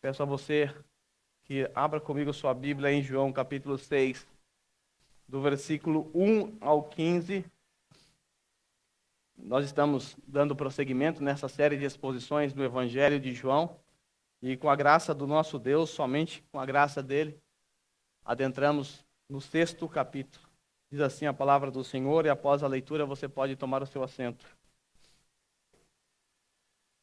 Peço a você que abra comigo sua Bíblia em João capítulo 6, do versículo 1 ao 15. Nós estamos dando prosseguimento nessa série de exposições do Evangelho de João. E com a graça do nosso Deus, somente com a graça dele, adentramos no 6º capítulo. Diz assim a palavra do Senhor, e após a leitura você pode tomar o seu assento.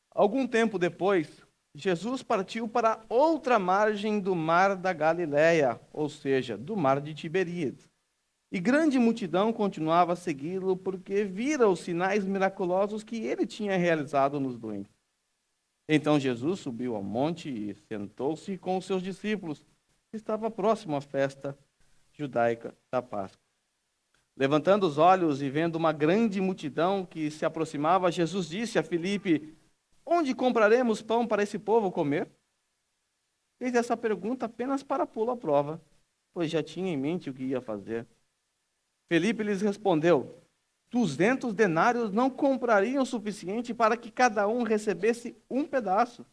Algum tempo depois, Jesus partiu para outra margem do mar da Galileia, ou seja, do mar de Tiberíades. E grande multidão continuava a segui-lo porque vira os sinais miraculosos que ele tinha realizado nos doentes. Então Jesus subiu ao monte e sentou-se com os seus discípulos. Estava próximo à festa judaica da Páscoa. Levantando os olhos e vendo uma grande multidão que se aproximava, Jesus disse a Filipe: onde compraremos pão para esse povo comer? Fez essa pergunta apenas para pô-lo à prova, pois já tinha em mente o que ia fazer. Filipe lhes respondeu: 200 denários não comprariam o suficiente para que cada um recebesse um pedaço.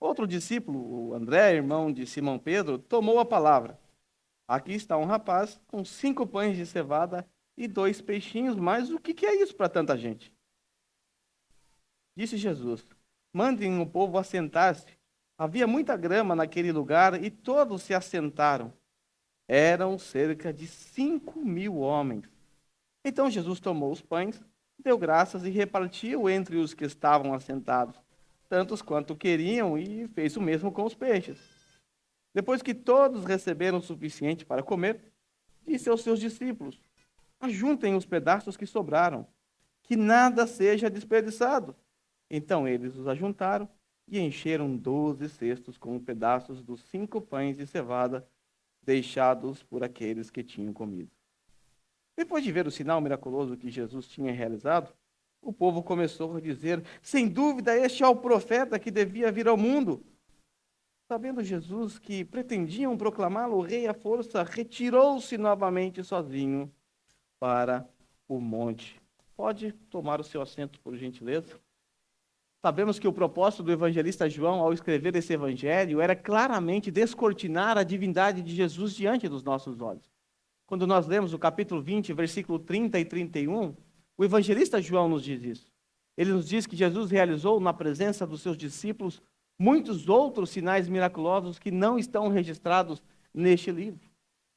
Outro discípulo, o André, irmão de Simão Pedro, tomou a palavra. Aqui está um rapaz com 5 pães de cevada e 2 peixinhos, mas o que é isso para tanta gente? Disse Jesus: mandem o povo assentar-se. Havia muita grama naquele lugar e todos se assentaram. Eram cerca de 5.000 homens. Então Jesus tomou os pães, deu graças e repartiu entre os que estavam assentados, tantos quanto queriam, e fez o mesmo com os peixes. Depois que todos receberam o suficiente para comer, disse aos seus discípulos: ajuntem os pedaços que sobraram, que nada seja desperdiçado. Então eles os ajuntaram e encheram 12 cestos com pedaços dos 5 pães de cevada deixados por aqueles que tinham comido. Depois de ver o sinal miraculoso que Jesus tinha realizado, o povo começou a dizer: sem dúvida, este é o profeta que devia vir ao mundo. Sabendo Jesus que pretendiam proclamá-lo rei à força, retirou-se novamente sozinho para o monte. Pode tomar o seu assento, por gentileza? Sabemos que o propósito do evangelista João, ao escrever esse evangelho, era claramente descortinar a divindade de Jesus diante dos nossos olhos. Quando nós lemos o capítulo 20, versículo 30 e 31, o evangelista João nos diz isso. Ele nos diz que Jesus realizou na presença dos seus discípulos muitos outros sinais miraculosos que não estão registrados neste livro.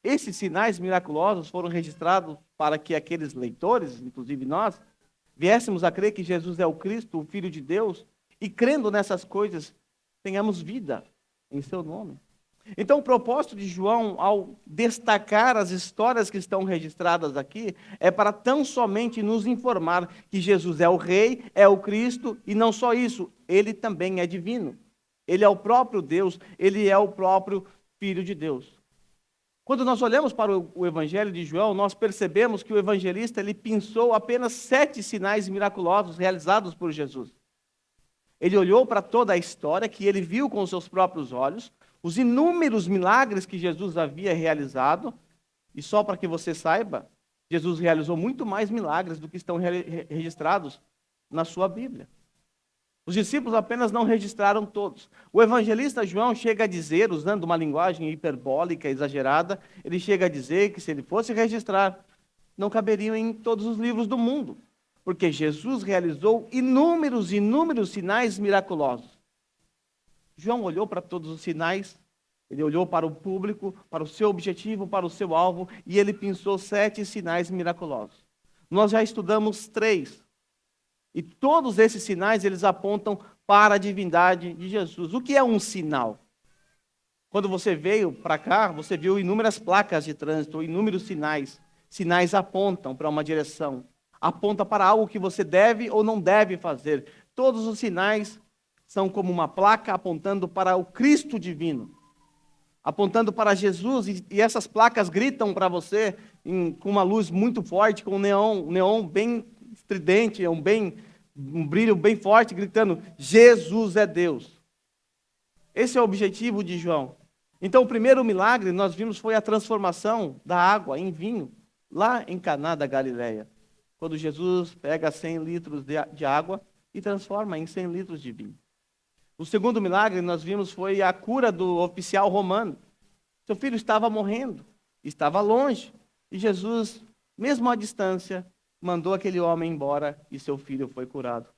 Esses sinais miraculosos foram registrados para que aqueles leitores, inclusive nós, viéssemos a crer que Jesus é o Cristo, o Filho de Deus, e crendo nessas coisas, tenhamos vida em seu nome. Então, o propósito de João, ao destacar as histórias que estão registradas aqui, é para tão somente nos informar que Jesus é o Rei, é o Cristo, e não só isso, ele também é divino. Ele é o próprio Deus, ele é o próprio Filho de Deus. Quando nós olhamos para o Evangelho de João, nós percebemos que o evangelista ele pensou apenas 7 sinais miraculosos realizados por Jesus. Ele olhou para toda a história que ele viu com os seus próprios olhos, os inúmeros milagres que Jesus havia realizado, e só para que você saiba, Jesus realizou muito mais milagres do que estão registrados na sua Bíblia. Os discípulos apenas não registraram todos. O evangelista João chega a dizer, usando uma linguagem hiperbólica, exagerada, ele chega a dizer que se ele fosse registrar, não caberiam em todos os livros do mundo, porque Jesus realizou inúmeros sinais miraculosos. João olhou para todos os sinais, ele olhou para o público, para o seu objetivo, para o seu alvo, e ele pensou 7 sinais miraculosos. Nós já estudamos 3. E todos esses sinais, eles apontam para a divindade de Jesus. O que é um sinal? Quando você veio para cá, você viu inúmeras placas de trânsito, inúmeros sinais. Sinais apontam para uma direção. Aponta para algo que você deve ou não deve fazer. Todos os sinais são como uma placa apontando para o Cristo divino. Apontando para Jesus, e essas placas gritam para você com uma luz muito forte, com um neon bem estridente, um brilho bem forte, gritando: Jesus é Deus. Esse é o objetivo de João. Então, o primeiro milagre, nós vimos, foi a transformação da água em vinho, lá em Caná da Galileia. Quando Jesus pega 100 litros de água e transforma em 100 litros de vinho. O segundo milagre, nós vimos, foi a cura do oficial romano. Seu filho estava morrendo, estava longe, e Jesus, mesmo à distância, mandou aquele homem embora e seu filho foi curado.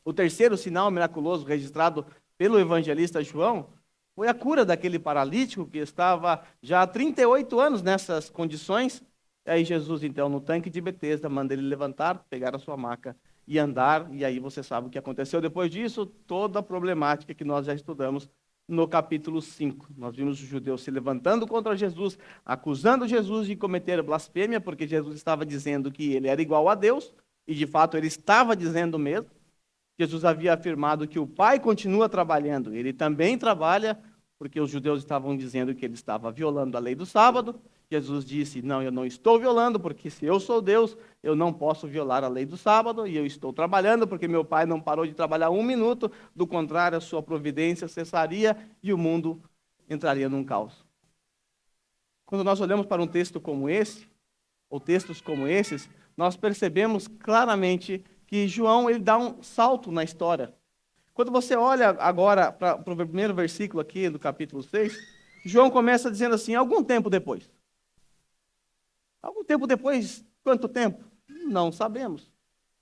O terceiro sinal miraculoso registrado pelo evangelista João foi a cura daquele paralítico que estava já há 38 anos nessas condições. E aí Jesus, então, no tanque de Betesda, manda ele levantar, pegar a sua maca e andar. E aí você sabe o que aconteceu depois disso, toda a problemática que nós já estudamos no capítulo 5. Nós vimos os judeus se levantando contra Jesus, acusando Jesus de cometer blasfêmia, porque Jesus estava dizendo que ele era igual a Deus, e de fato ele estava dizendo mesmo. Jesus havia afirmado que o Pai continua trabalhando, ele também trabalha, porque os judeus estavam dizendo que ele estava violando a lei do sábado. Jesus disse: não, eu não estou violando, porque se eu sou Deus, eu não posso violar a lei do sábado, e eu estou trabalhando, porque meu Pai não parou de trabalhar um minuto, do contrário, a sua providência cessaria e o mundo entraria num caos. Quando nós olhamos para um texto como esse, ou textos como esses, nós percebemos claramente que João ele dá um salto na história. Quando você olha agora para o primeiro versículo aqui do capítulo 6, João começa dizendo assim: algum tempo depois. Algum tempo depois, quanto tempo? Não sabemos,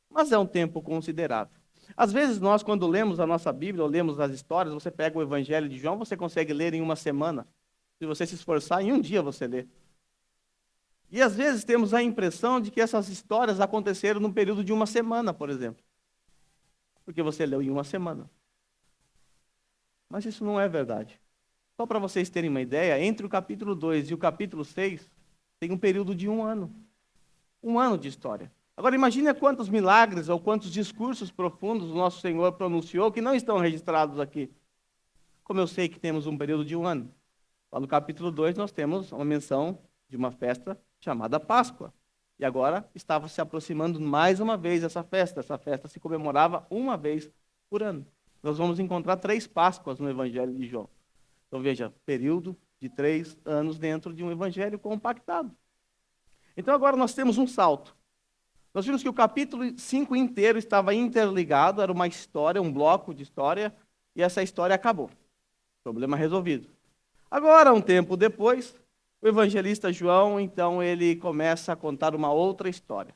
mas é um tempo considerável. Às vezes nós, quando lemos a nossa Bíblia, ou lemos as histórias, você pega o Evangelho de João, você consegue ler em uma semana. Se você se esforçar, em um dia você lê. E às vezes temos a impressão de que essas histórias aconteceram num período de uma semana, por exemplo. Porque você leu em uma semana. Mas isso não é verdade. Só para vocês terem uma ideia, entre o capítulo 2 e o capítulo 6, tem um período de um ano. Um ano de história. Agora imagine quantos milagres ou quantos discursos profundos o nosso Senhor pronunciou que não estão registrados aqui. Como eu sei que temos um período de um ano? Lá no capítulo 2 nós temos uma menção de uma festa chamada Páscoa. E agora estava se aproximando mais uma vez essa festa. Essa festa se comemorava uma vez por ano. Nós vamos encontrar 3 Páscoas no Evangelho de João. Então veja, período de 3 anos dentro de um evangelho compactado. Então agora nós temos um salto. Nós vimos que o capítulo 5 inteiro estava interligado, era uma história, um bloco de história, e essa história acabou. Problema resolvido. Agora, um tempo depois, o evangelista João, então, ele começa a contar uma outra história.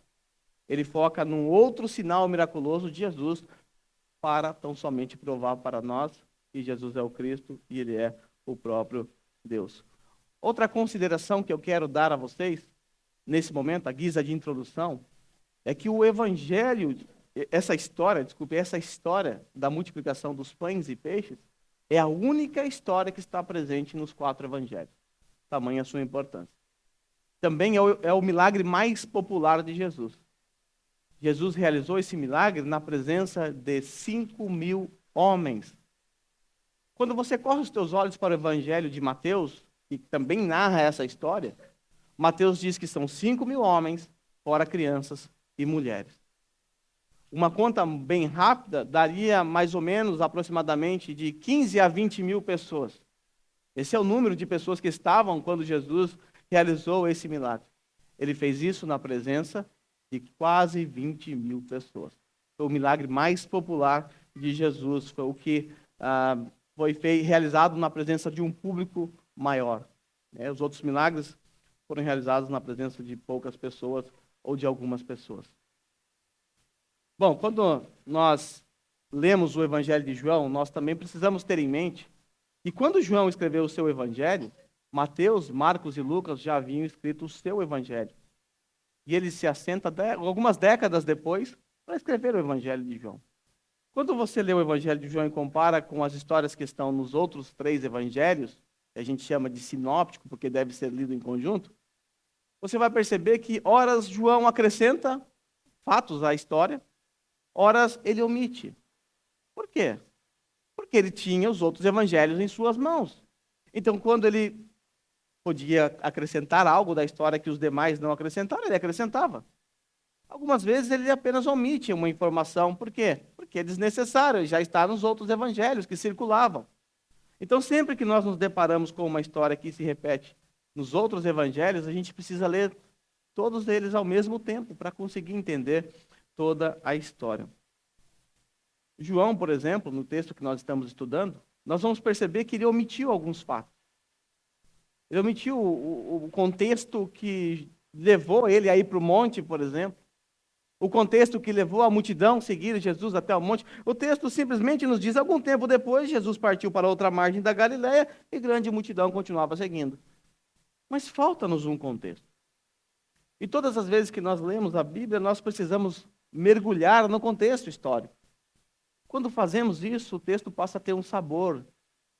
Ele foca num outro sinal miraculoso de Jesus para tão somente provar para nós que Jesus é o Cristo e ele é o próprio Deus. Outra consideração que eu quero dar a vocês, nesse momento, a guisa de introdução, é que o evangelho, essa história da multiplicação dos pães e peixes, é a única história que está presente nos 4 evangelhos. Tamanha a sua importância. Também é o milagre mais popular de Jesus. Jesus realizou esse milagre na presença de 5.000 homens. Quando você corre os teus olhos para o evangelho de Mateus, que também narra essa história, Mateus diz que são 5.000 homens, fora crianças e mulheres. Uma conta bem rápida daria mais ou menos, aproximadamente, de 15 a 20 mil pessoas. Esse é o número de pessoas que estavam quando Jesus realizou esse milagre. Ele fez isso na presença de quase 20 mil pessoas. Foi o milagre mais popular de Jesus, foi o que foi realizado na presença de um público maior. Os outros milagres foram realizados na presença de poucas pessoas ou de algumas pessoas. Bom, quando nós lemos o Evangelho de João, nós também precisamos ter em mente que quando João escreveu o seu Evangelho, Mateus, Marcos e Lucas já haviam escrito o seu Evangelho. E ele se assenta algumas décadas depois para escrever o Evangelho de João. Quando você lê o Evangelho de João e compara com as histórias que estão nos outros 3 evangelhos, que a gente chama de sinóptico, porque deve ser lido em conjunto, você vai perceber que, horas, João acrescenta fatos à história, horas, ele omite. Por quê? Porque ele tinha os outros evangelhos em suas mãos. Então, quando ele podia acrescentar algo da história que os demais não acrescentaram, ele acrescentava. Algumas vezes ele apenas omite uma informação. Por quê? Porque é desnecessário, já está nos outros evangelhos que circulavam. Então, sempre que nós nos deparamos com uma história que se repete nos outros evangelhos, a gente precisa ler todos eles ao mesmo tempo para conseguir entender toda a história. João, por exemplo, no texto que nós estamos estudando, nós vamos perceber que ele omitiu alguns fatos. Ele omitiu o contexto que levou ele a ir para o monte, por exemplo. O contexto que levou a multidão a seguir Jesus até o monte. O texto simplesmente nos diz, algum tempo depois, Jesus partiu para outra margem da Galileia e grande multidão continuava seguindo. Mas falta-nos um contexto. E todas as vezes que nós lemos a Bíblia, nós precisamos mergulhar no contexto histórico. Quando fazemos isso, o texto passa a ter um sabor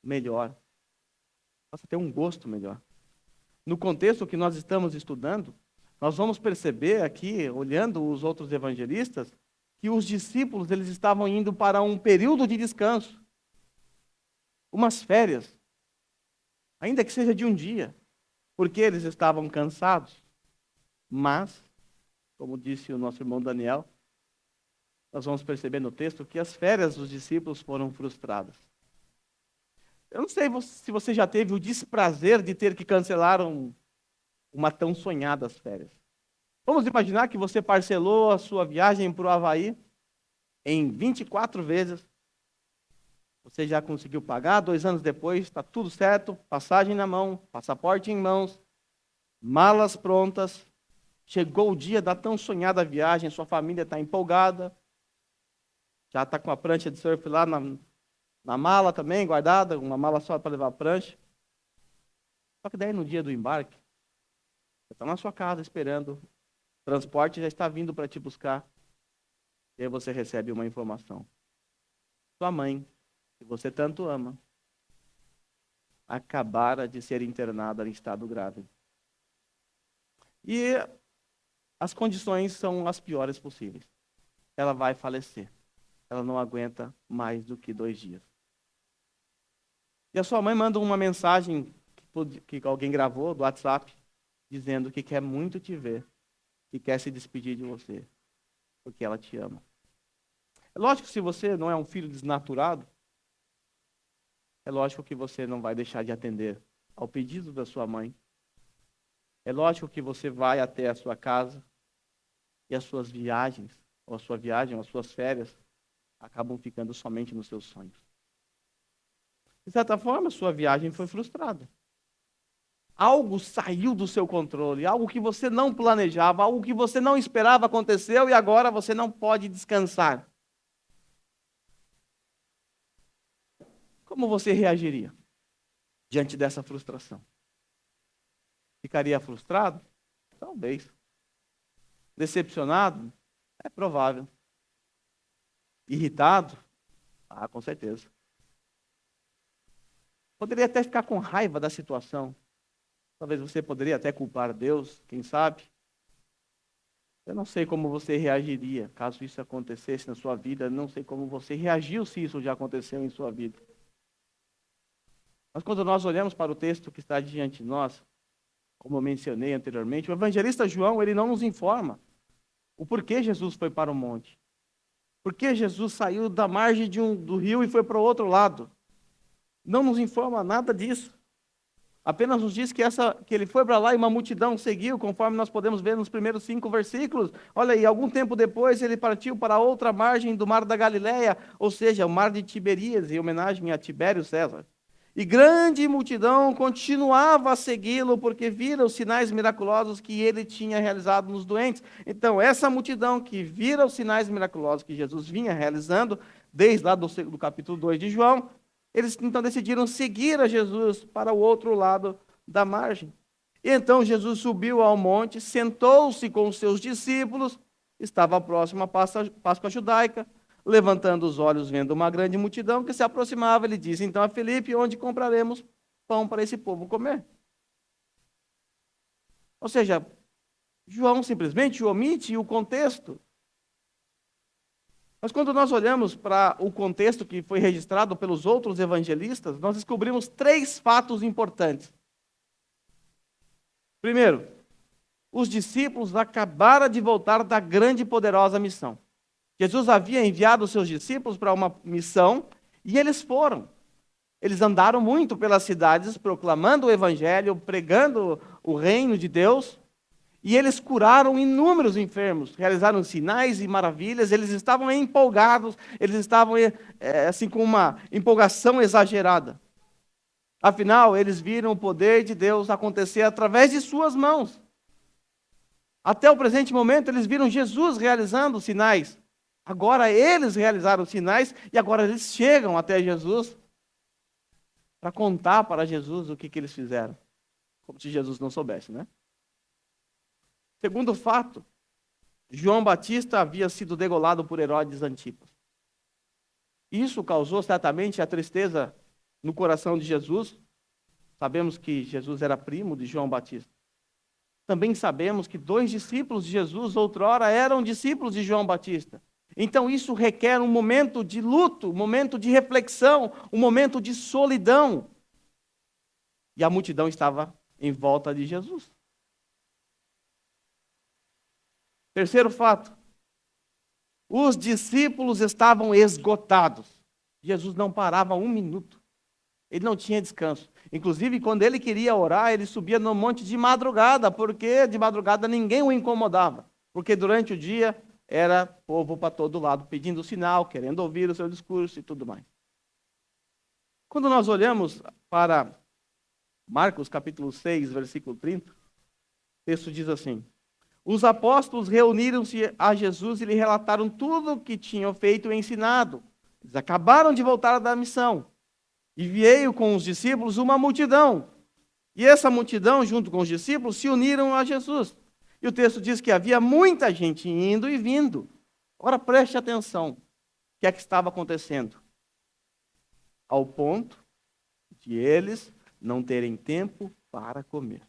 melhor, passa a ter um gosto melhor. No contexto que nós estamos estudando, nós vamos perceber aqui, olhando os outros evangelistas, que os discípulos eles estavam indo para um período de descanso, umas férias, ainda que seja de um dia, porque eles estavam cansados. Mas, como disse o nosso irmão Daniel, nós vamos perceber no texto que as férias dos discípulos foram frustradas. Eu não sei se você já teve o desprazer de ter que cancelar uma tão sonhada férias. Vamos imaginar que você parcelou a sua viagem para o Havaí em 24 vezes. Você já conseguiu pagar, 2 anos depois, está tudo certo, passagem na mão, passaporte em mãos, malas prontas. Chegou o dia da tão sonhada viagem, sua família está empolgada, já está com a prancha de surf lá na mala também, guardada, uma mala só para levar a prancha. Só que daí no dia do embarque, você está na sua casa esperando, o transporte já está vindo para te buscar, e aí você recebe uma informação. Sua mãe, que você tanto ama, acabara de ser internada em estado grave. E as condições são as piores possíveis. Ela vai falecer. Ela não aguenta mais do que 2 dias. E a sua mãe manda uma mensagem que alguém gravou do WhatsApp, dizendo que quer muito te ver, que quer se despedir de você, porque ela te ama. É lógico que se você não é um filho desnaturado, é lógico que você não vai deixar de atender ao pedido da sua mãe. É lógico que você vai até a sua casa e as suas viagens, ou a sua viagem, ou as suas férias, acabam ficando somente nos seus sonhos. De certa forma, sua viagem foi frustrada. Algo saiu do seu controle, algo que você não planejava, algo que você não esperava aconteceu e agora você não pode descansar. Como você reagiria diante dessa frustração? Ficaria frustrado? Talvez. Decepcionado? É provável. Irritado? Ah, com certeza. Poderia até ficar com raiva da situação. Talvez você poderia até culpar Deus, quem sabe? Eu não sei como você reagiria caso isso acontecesse na sua vida. Não sei como você reagiu se isso já aconteceu em sua vida. Mas quando nós olhamos para o texto que está diante de nós, como eu mencionei anteriormente, o evangelista João, ele não nos informa o porquê Jesus foi para o monte. Por que Jesus saiu da margem do rio e foi para o outro lado? Não nos informa nada disso. Apenas nos diz que ele foi para lá e uma multidão seguiu, conforme nós podemos ver nos primeiros 5 versículos. Olha aí, algum tempo depois ele partiu para outra margem do mar da Galileia, ou seja, o mar de Tiberíades, em homenagem a Tibério César. E grande multidão continuava a segui-lo, porque vira os sinais miraculosos que ele tinha realizado nos doentes. Então, essa multidão que vira os sinais miraculosos que Jesus vinha realizando, desde lá do capítulo 2 de João, eles então decidiram seguir a Jesus para o outro lado da margem. E então Jesus subiu ao monte, sentou-se com os seus discípulos, estava próximo à Páscoa judaica, levantando os olhos, vendo uma grande multidão que se aproximava, ele disse então a Filipe, onde compraremos pão para esse povo comer? Ou seja, João simplesmente omite o contexto. Mas quando nós olhamos para o contexto que foi registrado pelos outros evangelistas, nós descobrimos 3 fatos importantes. Primeiro, os discípulos acabaram de voltar da grande e poderosa missão. Jesus havia enviado os seus discípulos para uma missão e eles foram. Eles andaram muito pelas cidades, proclamando o evangelho, pregando o reino de Deus. E eles curaram inúmeros enfermos, realizaram sinais e maravilhas, eles estavam empolgados, eles estavam assim com uma empolgação exagerada. Afinal, eles viram o poder de Deus acontecer através de suas mãos. Até o presente momento, eles viram Jesus realizando sinais. Agora eles realizaram sinais e agora eles chegam até Jesus para contar para Jesus o que eles fizeram. Como se Jesus não soubesse, né? Segundo fato, João Batista havia sido degolado por Herodes Antipas. Isso causou certamente a tristeza no coração de Jesus. Sabemos que Jesus era primo de João Batista. Também sabemos que 2 discípulos de Jesus outrora eram discípulos de João Batista. Então isso requer um momento de luto, um momento de reflexão, um momento de solidão. E a multidão estava em volta de Jesus. Terceiro fato, os discípulos estavam esgotados. Jesus não parava um minuto. Ele não tinha descanso. Inclusive, quando ele queria orar, ele subia no monte de madrugada, porque de madrugada ninguém o incomodava. Porque durante o dia era povo para todo lado, pedindo sinal, querendo ouvir o seu discurso e tudo mais. Quando nós olhamos para Marcos capítulo 6, versículo 30, o texto diz assim: os apóstolos reuniram-se a Jesus e lhe relataram tudo o que tinham feito e ensinado. Eles acabaram de voltar da missão. E veio com os discípulos uma multidão. E essa multidão, junto com os discípulos, se uniram a Jesus. E o texto diz que havia muita gente indo e vindo. Agora preste atenção. O que é que estava acontecendo? Ao ponto de eles não terem tempo para comer.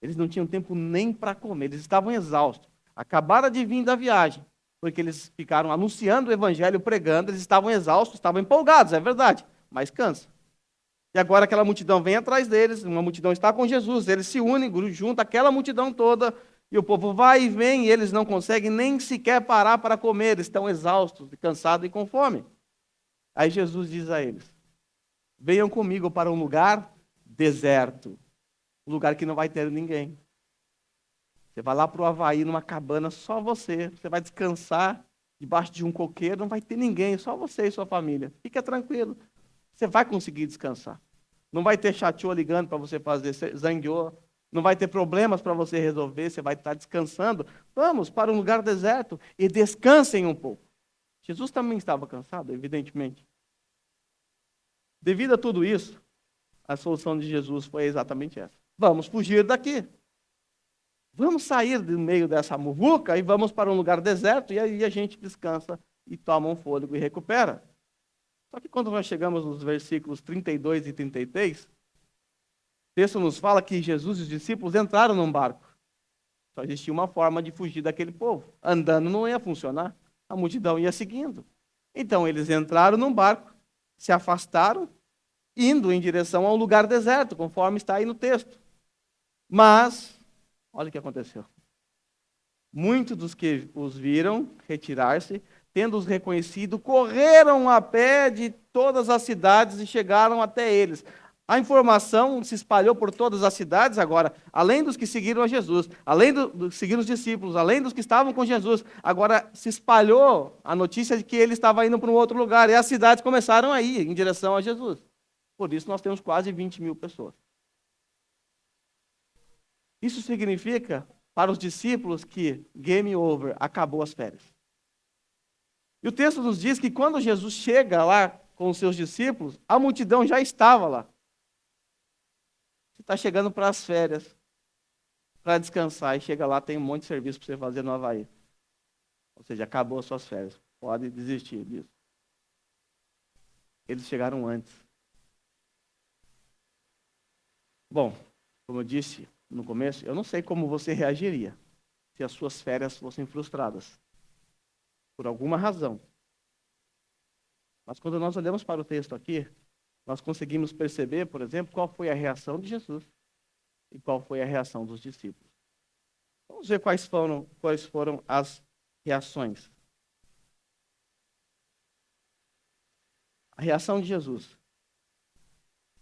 Eles não tinham tempo nem para comer. Eles estavam exaustos. Acabaram de vir da viagem. Porque eles ficaram anunciando o evangelho, pregando. Eles estavam exaustos, estavam empolgados, é verdade. Mas cansa. E agora aquela multidão vem atrás deles, uma multidão está com Jesus, eles se unem, juntam aquela multidão toda, e o povo vai e vem, e eles não conseguem nem sequer parar para comer, eles estão exaustos, cansados e com fome. Aí Jesus diz a eles: venham comigo para um lugar deserto, um lugar que não vai ter ninguém. Você vai lá para o Havaí, numa cabana, só você vai descansar debaixo de um coqueiro, não vai ter ninguém, só você e sua família. Fica tranquilo. Você vai conseguir descansar. Não vai ter chateau ligando para você fazer zangueô. Não vai ter problemas para você resolver. Você vai estar descansando. Vamos para um lugar deserto e descansem um pouco. Jesus também estava cansado, evidentemente. Devido a tudo isso, a solução de Jesus foi exatamente essa. Vamos fugir daqui. Vamos sair do meio dessa muvuca e vamos para um lugar deserto e aí a gente descansa e toma um fôlego e recupera. Só que quando nós chegamos nos versículos 32 e 33, o texto nos fala que Jesus e os discípulos entraram num barco. Só existia uma forma de fugir daquele povo. Andando não ia funcionar, a multidão ia seguindo. Então eles entraram num barco, se afastaram, indo em direção a um lugar deserto, conforme está aí no texto. Mas, olha o que aconteceu. Muitos dos que os viram retirar-se, tendo-os reconhecido, correram a pé de todas as cidades e chegaram até eles. A informação se espalhou por todas as cidades agora, além dos que seguiram a Jesus, além dos que seguiram os discípulos, além dos que estavam com Jesus, agora se espalhou a notícia de que ele estava indo para um outro lugar, e as cidades começaram a ir em direção a Jesus. Por isso nós temos quase 20 mil pessoas. Isso significa, para os discípulos, que game over, acabou as férias. E o texto nos diz que quando Jesus chega lá com os seus discípulos, a multidão já estava lá. Você está chegando para as férias, para descansar, e chega lá, tem um monte de serviço para você fazer no Havaí. Ou seja, acabou as suas férias. Pode desistir disso. Eles chegaram antes. Bom, como eu disse no começo, eu não sei como você reagiria se as suas férias fossem frustradas. Por alguma razão. Mas quando nós olhamos para o texto aqui, nós conseguimos perceber, por exemplo, qual foi a reação de Jesus e qual foi a reação dos discípulos. Vamos ver quais foram as reações. A reação de Jesus.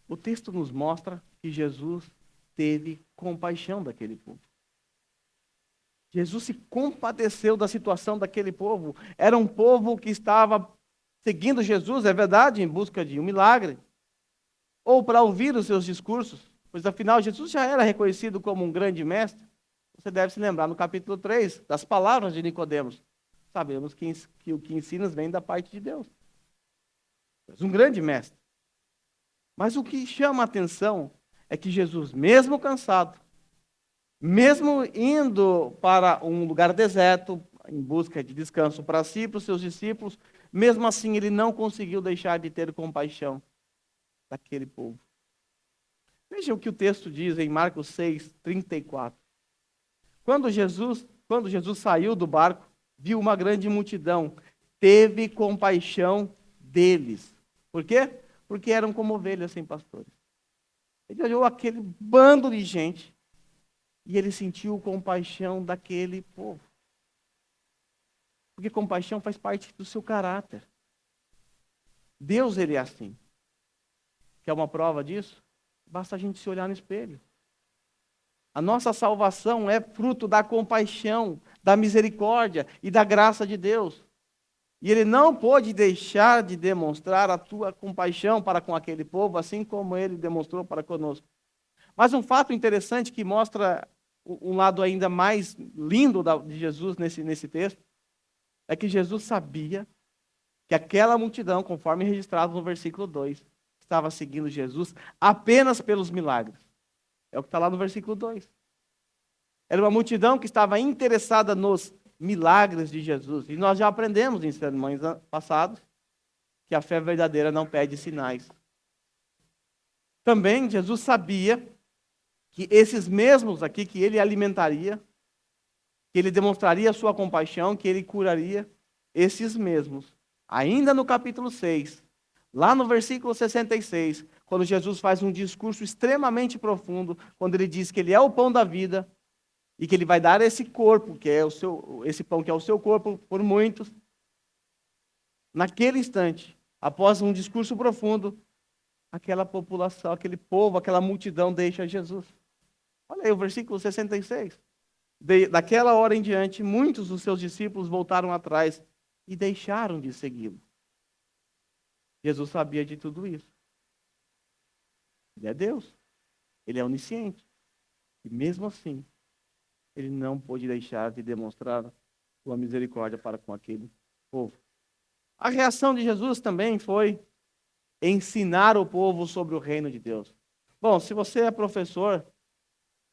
O texto nos mostra que Jesus teve compaixão daquele povo. Jesus se compadeceu da situação daquele povo. Era um povo que estava seguindo Jesus, é verdade, em busca de um milagre, ou para ouvir os seus discursos, pois afinal Jesus já era reconhecido como um grande mestre. Você deve se lembrar no capítulo 3 das palavras de Nicodemos. Sabemos que o que ensinas vem da parte de Deus. És um grande mestre. Mas o que chama a atenção é que Jesus, mesmo cansado, mesmo indo para um lugar deserto, em busca de descanso para si e para os seus discípulos, mesmo assim ele não conseguiu deixar de ter compaixão daquele povo. Veja o que o texto diz em Marcos 6, 34. Quando Jesus saiu do barco, viu uma grande multidão, teve compaixão deles. Por quê? Porque eram como ovelhas sem pastores. Ele olhou aquele bando de gente e ele sentiu compaixão daquele povo. Porque compaixão faz parte do seu caráter. Deus, ele é assim. Quer uma prova disso? Basta a gente se olhar no espelho. A nossa salvação é fruto da compaixão, da misericórdia e da graça de Deus. E ele não pôde deixar de demonstrar a tua compaixão para com aquele povo, assim como ele demonstrou para conosco. Mas um fato interessante que mostra um lado ainda mais lindo de Jesus nesse texto, é que Jesus sabia que aquela multidão, conforme registrado no versículo 2, estava seguindo Jesus apenas pelos milagres. É o que está lá no versículo 2. Era uma multidão que estava interessada nos milagres de Jesus. E nós já aprendemos em sermões passados que a fé verdadeira não pede sinais. Também Jesus sabia que esses mesmos aqui, que ele alimentaria, que ele demonstraria a sua compaixão, que ele curaria, esses mesmos, ainda no capítulo 6, lá no versículo 66, quando Jesus faz um discurso extremamente profundo, quando ele diz que ele é o pão da vida, e que ele vai dar esse corpo, que é esse pão que é o seu corpo por muitos, naquele instante, após um discurso profundo, aquela população, aquele povo, aquela multidão deixa Jesus. Olha aí o versículo 66. Daquela hora em diante, muitos dos seus discípulos voltaram atrás e deixaram de segui-lo. Jesus sabia de tudo isso. Ele é Deus. Ele é onisciente. E mesmo assim, ele não pôde deixar de demonstrar sua misericórdia para com aquele povo. A reação de Jesus também foi ensinar o povo sobre o reino de Deus. Bom, se você é professor,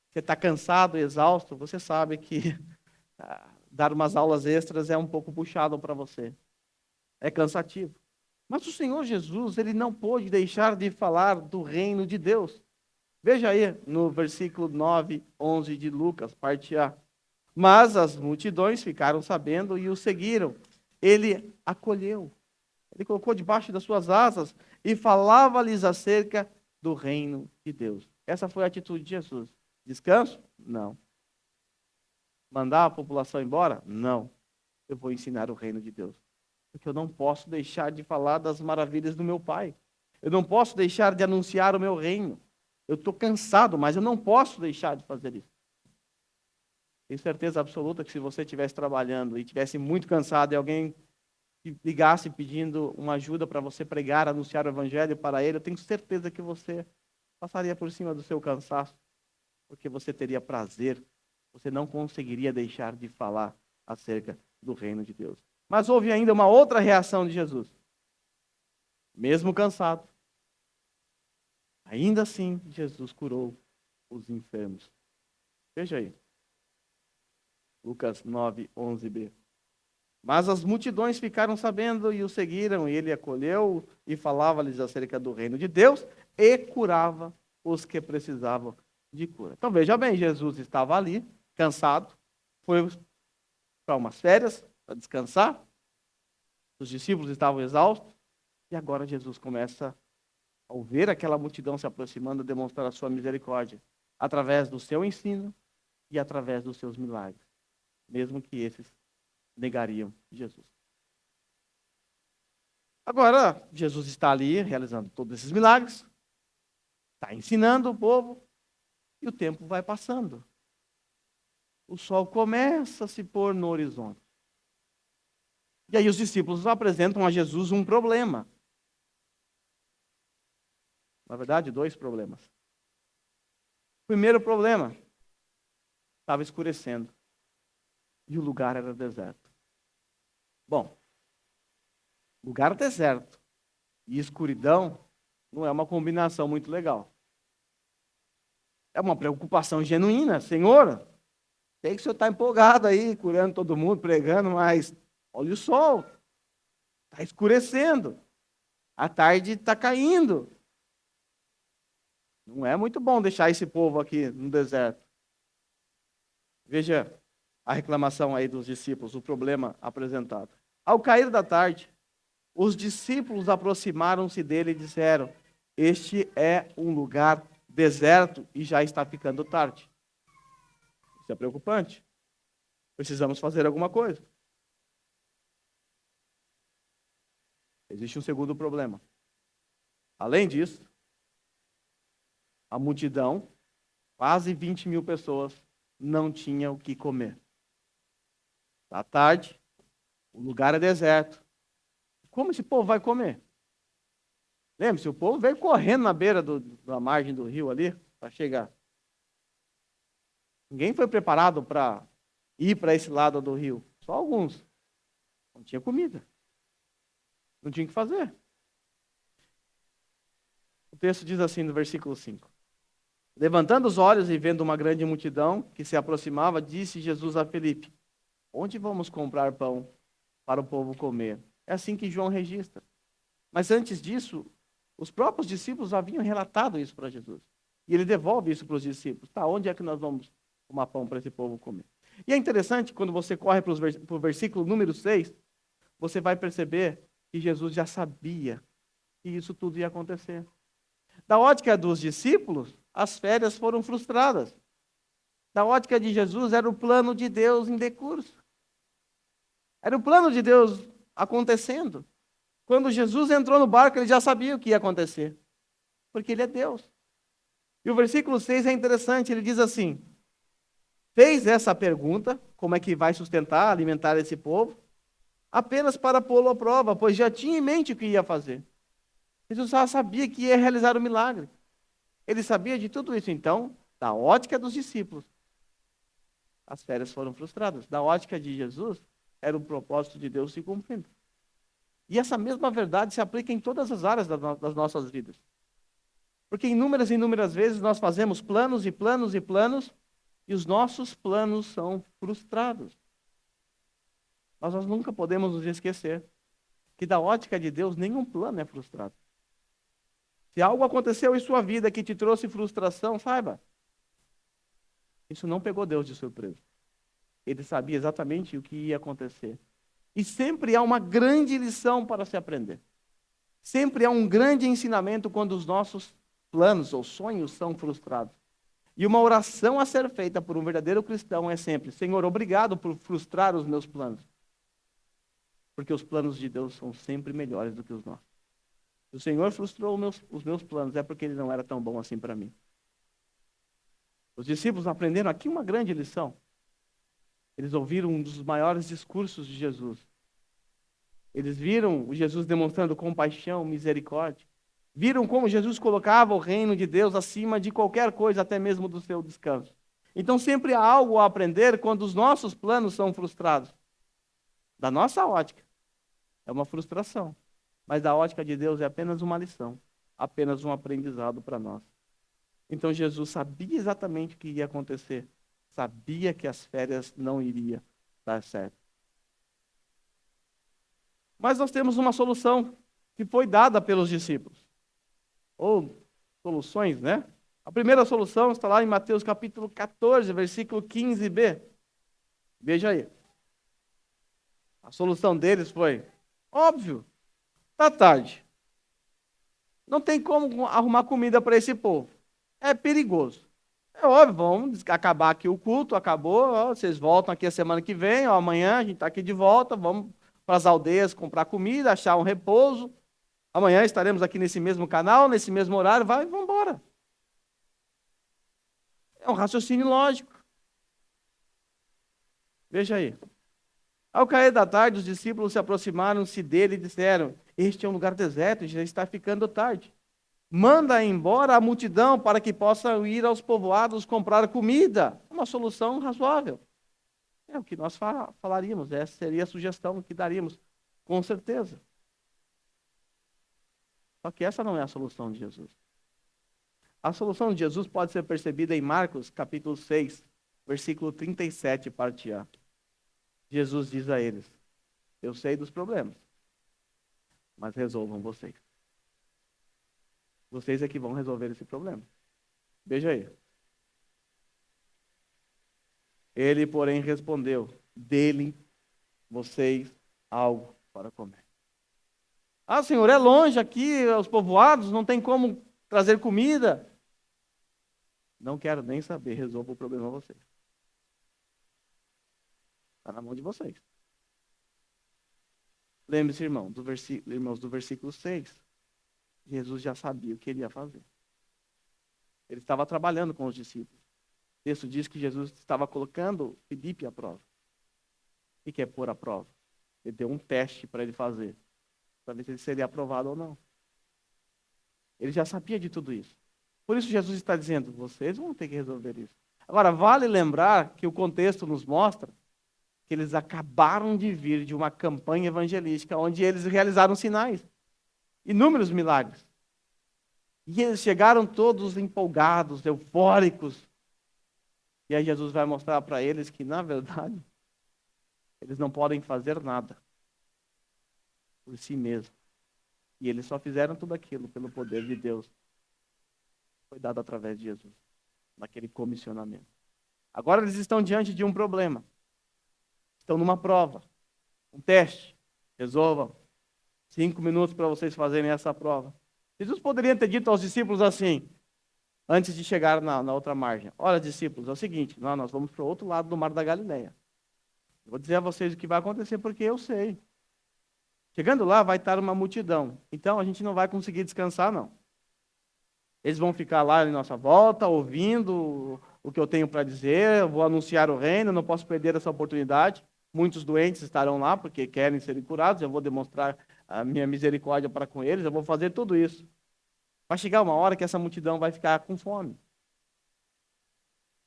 você está cansado, exausto, você sabe que dar umas aulas extras é um pouco puxado para você. É cansativo. Mas o Senhor Jesus, ele não pôde deixar de falar do reino de Deus. Veja aí no versículo 9, 11 de Lucas, parte A. Mas as multidões ficaram sabendo e o seguiram. Ele acolheu. Ele colocou debaixo das suas asas e falava-lhes acerca do reino de Deus. Essa foi a atitude de Jesus. Descanso? Não. Mandar a população embora? Não. Eu vou ensinar o reino de Deus. Porque eu não posso deixar de falar das maravilhas do meu Pai. Eu não posso deixar de anunciar o meu reino. Eu estou cansado, mas eu não posso deixar de fazer isso. Tenho certeza absoluta que se você estivesse trabalhando e estivesse muito cansado e alguém ligasse pedindo uma ajuda para você pregar, anunciar o evangelho para ele, eu tenho certeza que você passaria por cima do seu cansaço, porque você teria prazer, você não conseguiria deixar de falar acerca do reino de Deus. Mas houve ainda uma outra reação de Jesus. Mesmo cansado, ainda assim Jesus curou os enfermos. Veja aí. Lucas 9, 11b. Mas as multidões ficaram sabendo e o seguiram, e ele acolheu e falava-lhes acerca do reino de Deus e curava os que precisavam de cura. Então veja bem, Jesus estava ali, cansado, foi para umas férias, para descansar, os discípulos estavam exaustos, e agora Jesus começa, ao ver aquela multidão se aproximando, a demonstrar a sua misericórdia, através do seu ensino e através dos seus milagres, mesmo que esses negariam Jesus. Agora, Jesus está ali realizando todos esses milagres, está ensinando o povo, e o tempo vai passando. o sol começa a se pôr no horizonte. E aí os discípulos apresentam a Jesus um problema. Na verdade, dois problemas. O primeiro problema, estava escurecendo. E o lugar era deserto. Bom, lugar deserto e escuridão não é uma combinação muito legal. É uma preocupação genuína. Senhor, sei que o senhor está empolgado aí, curando todo mundo, pregando, mas olha o sol. Está escurecendo. A tarde está caindo. Não é muito bom deixar esse povo aqui no deserto. Veja a reclamação aí dos discípulos, o problema apresentado. Ao cair da tarde, os discípulos aproximaram-se dele e disseram: este é um lugar deserto e já está ficando tarde. Isso é preocupante. Precisamos fazer alguma coisa. Existe um segundo problema. Além disso, a multidão, quase 20.000 pessoas, não tinha o que comer. À tarde, o lugar é deserto. Como esse povo vai comer? Lembre-se, o povo veio correndo na beira da margem do rio ali, para chegar. Ninguém foi preparado para ir para esse lado do rio. Só alguns. Não tinha comida. Não tinha o que fazer. O texto diz assim no versículo 5. Levantando os olhos e vendo uma grande multidão que se aproximava, disse Jesus a Filipe: onde vamos comprar pão para o povo comer? É assim que João registra. Mas antes disso, os próprios discípulos haviam relatado isso para Jesus. E ele devolve isso para os discípulos. Tá, onde é que nós vamos arrumar pão para esse povo comer? E é interessante, quando você corre para o versículo número 6, você vai perceber que Jesus já sabia que isso tudo ia acontecer. Da ótica dos discípulos, as férias foram frustradas. Da ótica de Jesus, era o plano de Deus em decurso. Era o plano de Deus acontecendo. Quando Jesus entrou no barco, ele já sabia o que ia acontecer. Porque ele é Deus. E o versículo 6 é interessante, ele diz assim: fez essa pergunta, como é que vai sustentar, alimentar esse povo, apenas para pô-lo à prova, pois já tinha em mente o que ia fazer. Jesus já sabia que ia realizar o milagre. Ele sabia de tudo isso. Então, da ótica dos discípulos, as férias foram frustradas. Da ótica de Jesus, era o propósito de Deus se cumprindo. E essa mesma verdade se aplica em todas as áreas das nossas vidas. Porque inúmeras e inúmeras vezes nós fazemos planos e planos e planos, e os nossos planos são frustrados. Mas nós nunca podemos nos esquecer que da ótica de Deus, nenhum plano é frustrado. Se algo aconteceu em sua vida que te trouxe frustração, saiba, isso não pegou Deus de surpresa. Ele sabia exatamente o que ia acontecer. E sempre há uma grande lição para se aprender. Sempre há um grande ensinamento quando os nossos planos ou sonhos são frustrados. E uma oração a ser feita por um verdadeiro cristão é sempre: Senhor, obrigado por frustrar os meus planos. Porque os planos de Deus são sempre melhores do que os nossos. Se o Senhor frustrou os meus planos, é porque ele não era tão bom assim para mim. Os discípulos aprenderam aqui uma grande lição. Eles ouviram um dos maiores discursos de Jesus. Eles viram o Jesus demonstrando compaixão, misericórdia. Viram como Jesus colocava o reino de Deus acima de qualquer coisa, até mesmo do seu descanso. Então sempre há algo a aprender quando os nossos planos são frustrados. Da nossa ótica, é uma frustração. Mas da ótica de Deus é apenas uma lição, apenas um aprendizado para nós. Então Jesus sabia exatamente o que ia acontecer. Sabia que as férias não iriam dar certo. Mas nós temos uma solução que foi dada pelos discípulos. Ou soluções, né? A primeira solução está lá em Mateus capítulo 14, versículo 15b. Veja aí. A solução deles foi: óbvio, está tarde. Não tem como arrumar comida para esse povo. É perigoso. É óbvio, vamos acabar aqui o culto, acabou, ó, vocês voltam aqui a semana que vem, ó, amanhã a gente está aqui de volta, vamos para as aldeias comprar comida, achar um repouso. Amanhã estaremos aqui nesse mesmo canal, nesse mesmo horário, vamos embora. É um raciocínio lógico. Veja aí. Ao cair da tarde, os discípulos se aproximaram-se dele e disseram: Este é um lugar deserto e já está ficando tarde. Manda embora a multidão para que possam ir aos povoados comprar comida. Uma solução razoável. É o que nós falaríamos, essa seria a sugestão que daríamos, com certeza. Só que essa não é a solução de Jesus. A solução de Jesus pode ser percebida em Marcos, capítulo 6, versículo 37, parte A. Jesus diz a eles: Eu sei dos problemas, mas resolvam vocês. Vocês é que vão resolver esse problema. Veja aí. Ele, porém, respondeu: Dê-lhe vocês algo para comer. Ah, Senhor, é longe aqui, os povoados, não tem como trazer comida. Não quero nem saber, resolva o problema a vocês. Está na mão de vocês. Lembre-se, irmãos, do versículo 6. Jesus já sabia o que ele ia fazer. Ele estava trabalhando com os discípulos. O texto diz que Jesus estava colocando Filipe à prova. O que é pôr à prova? Ele deu um teste para ele fazer, para ver se ele seria aprovado ou não. Ele já sabia de tudo isso. Por isso Jesus está dizendo: vocês vão ter que resolver isso. Agora, vale lembrar que o contexto nos mostra que eles acabaram de vir de uma campanha evangelística onde eles realizaram sinais, inúmeros milagres. E eles chegaram todos empolgados, eufóricos. E aí Jesus vai mostrar para eles que, na verdade, eles não podem fazer nada por si mesmos. E eles só fizeram tudo aquilo pelo poder de Deus. Foi dado através de Jesus, naquele comissionamento. Agora eles estão diante de um problema. Estão numa prova, um teste. Resolvam. 5 minutos para vocês fazerem essa prova. Jesus poderia ter dito aos discípulos assim, antes de chegar na outra margem: Olha, discípulos, é o seguinte, nós vamos para o outro lado do Mar da Galileia. Eu vou dizer a vocês o que vai acontecer porque eu sei. Chegando lá vai estar uma multidão. Então a gente não vai conseguir descansar, não. Eles vão ficar lá em nossa volta, ouvindo o que eu tenho para dizer. Eu vou anunciar o reino, não posso perder essa oportunidade. Muitos doentes estarão lá porque querem serem curados. Eu vou demonstrar a minha misericórdia para com eles. Eu vou fazer tudo isso. Vai chegar uma hora que essa multidão vai ficar com fome.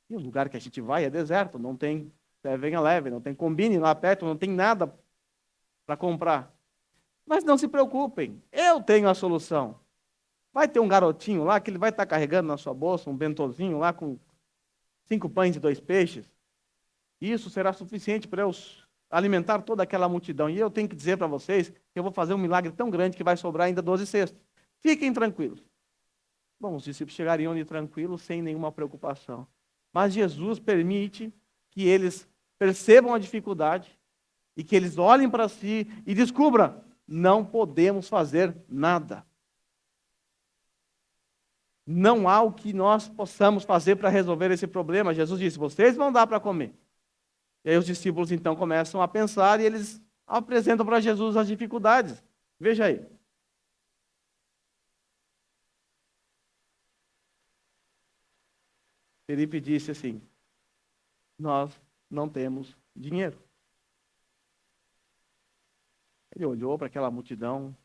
E o lugar que a gente vai é deserto, não tem 7-Eleven, não tem Combine lá perto, não tem nada para comprar. Mas não se preocupem, eu tenho a solução. Vai ter um garotinho lá que ele vai estar carregando na sua bolsa um bentozinho lá com 5 pães e 2 peixes. Isso será suficiente para eu alimentar toda aquela multidão. E eu tenho que dizer para vocês que eu vou fazer um milagre tão grande que vai sobrar ainda 12 cestos. Fiquem tranquilos. Bom, os discípulos chegariam ali tranquilos, sem nenhuma preocupação. Mas Jesus permite que eles percebam a dificuldade e que eles olhem para si e descubram: não podemos fazer nada. Não há o que nós possamos fazer para resolver esse problema. Jesus disse: vocês vão dar para comer. E aí os discípulos então começam a pensar e eles apresentam para Jesus as dificuldades. Veja aí. Felipe disse assim: nós não temos dinheiro. Ele olhou para aquela multidão,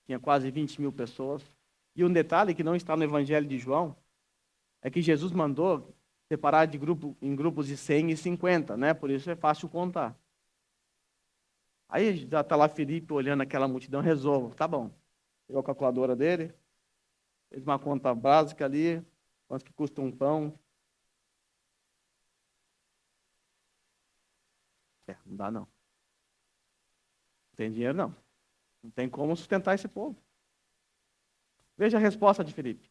tinha quase 20 mil pessoas. E um detalhe que não está no Evangelho de João é que Jesus mandou separar em grupos de 100 e 50, né? Por isso é fácil contar. Aí já está lá Felipe olhando aquela multidão, resolve, tá bom. Pegou a calculadora dele, fez uma conta básica ali, quanto que custa um pão. Não dá não. Não tem dinheiro não. Não tem como sustentar esse povo. Veja a resposta de Felipe.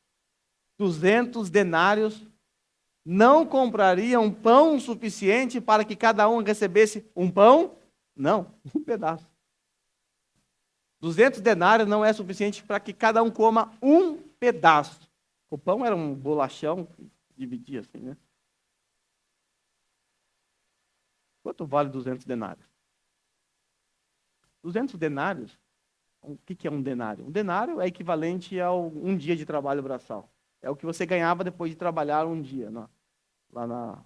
200 denários não comprariam pão suficiente para que cada um recebesse um pão? Não, um pedaço. 200 denários não é suficiente para que cada um coma um pedaço. O pão era um bolachão que dividia assim, né? Quanto vale 200 denários? 200 denários, o que é um denário? Um denário é equivalente a um dia de trabalho braçal. É o que você ganhava depois de trabalhar um dia, lá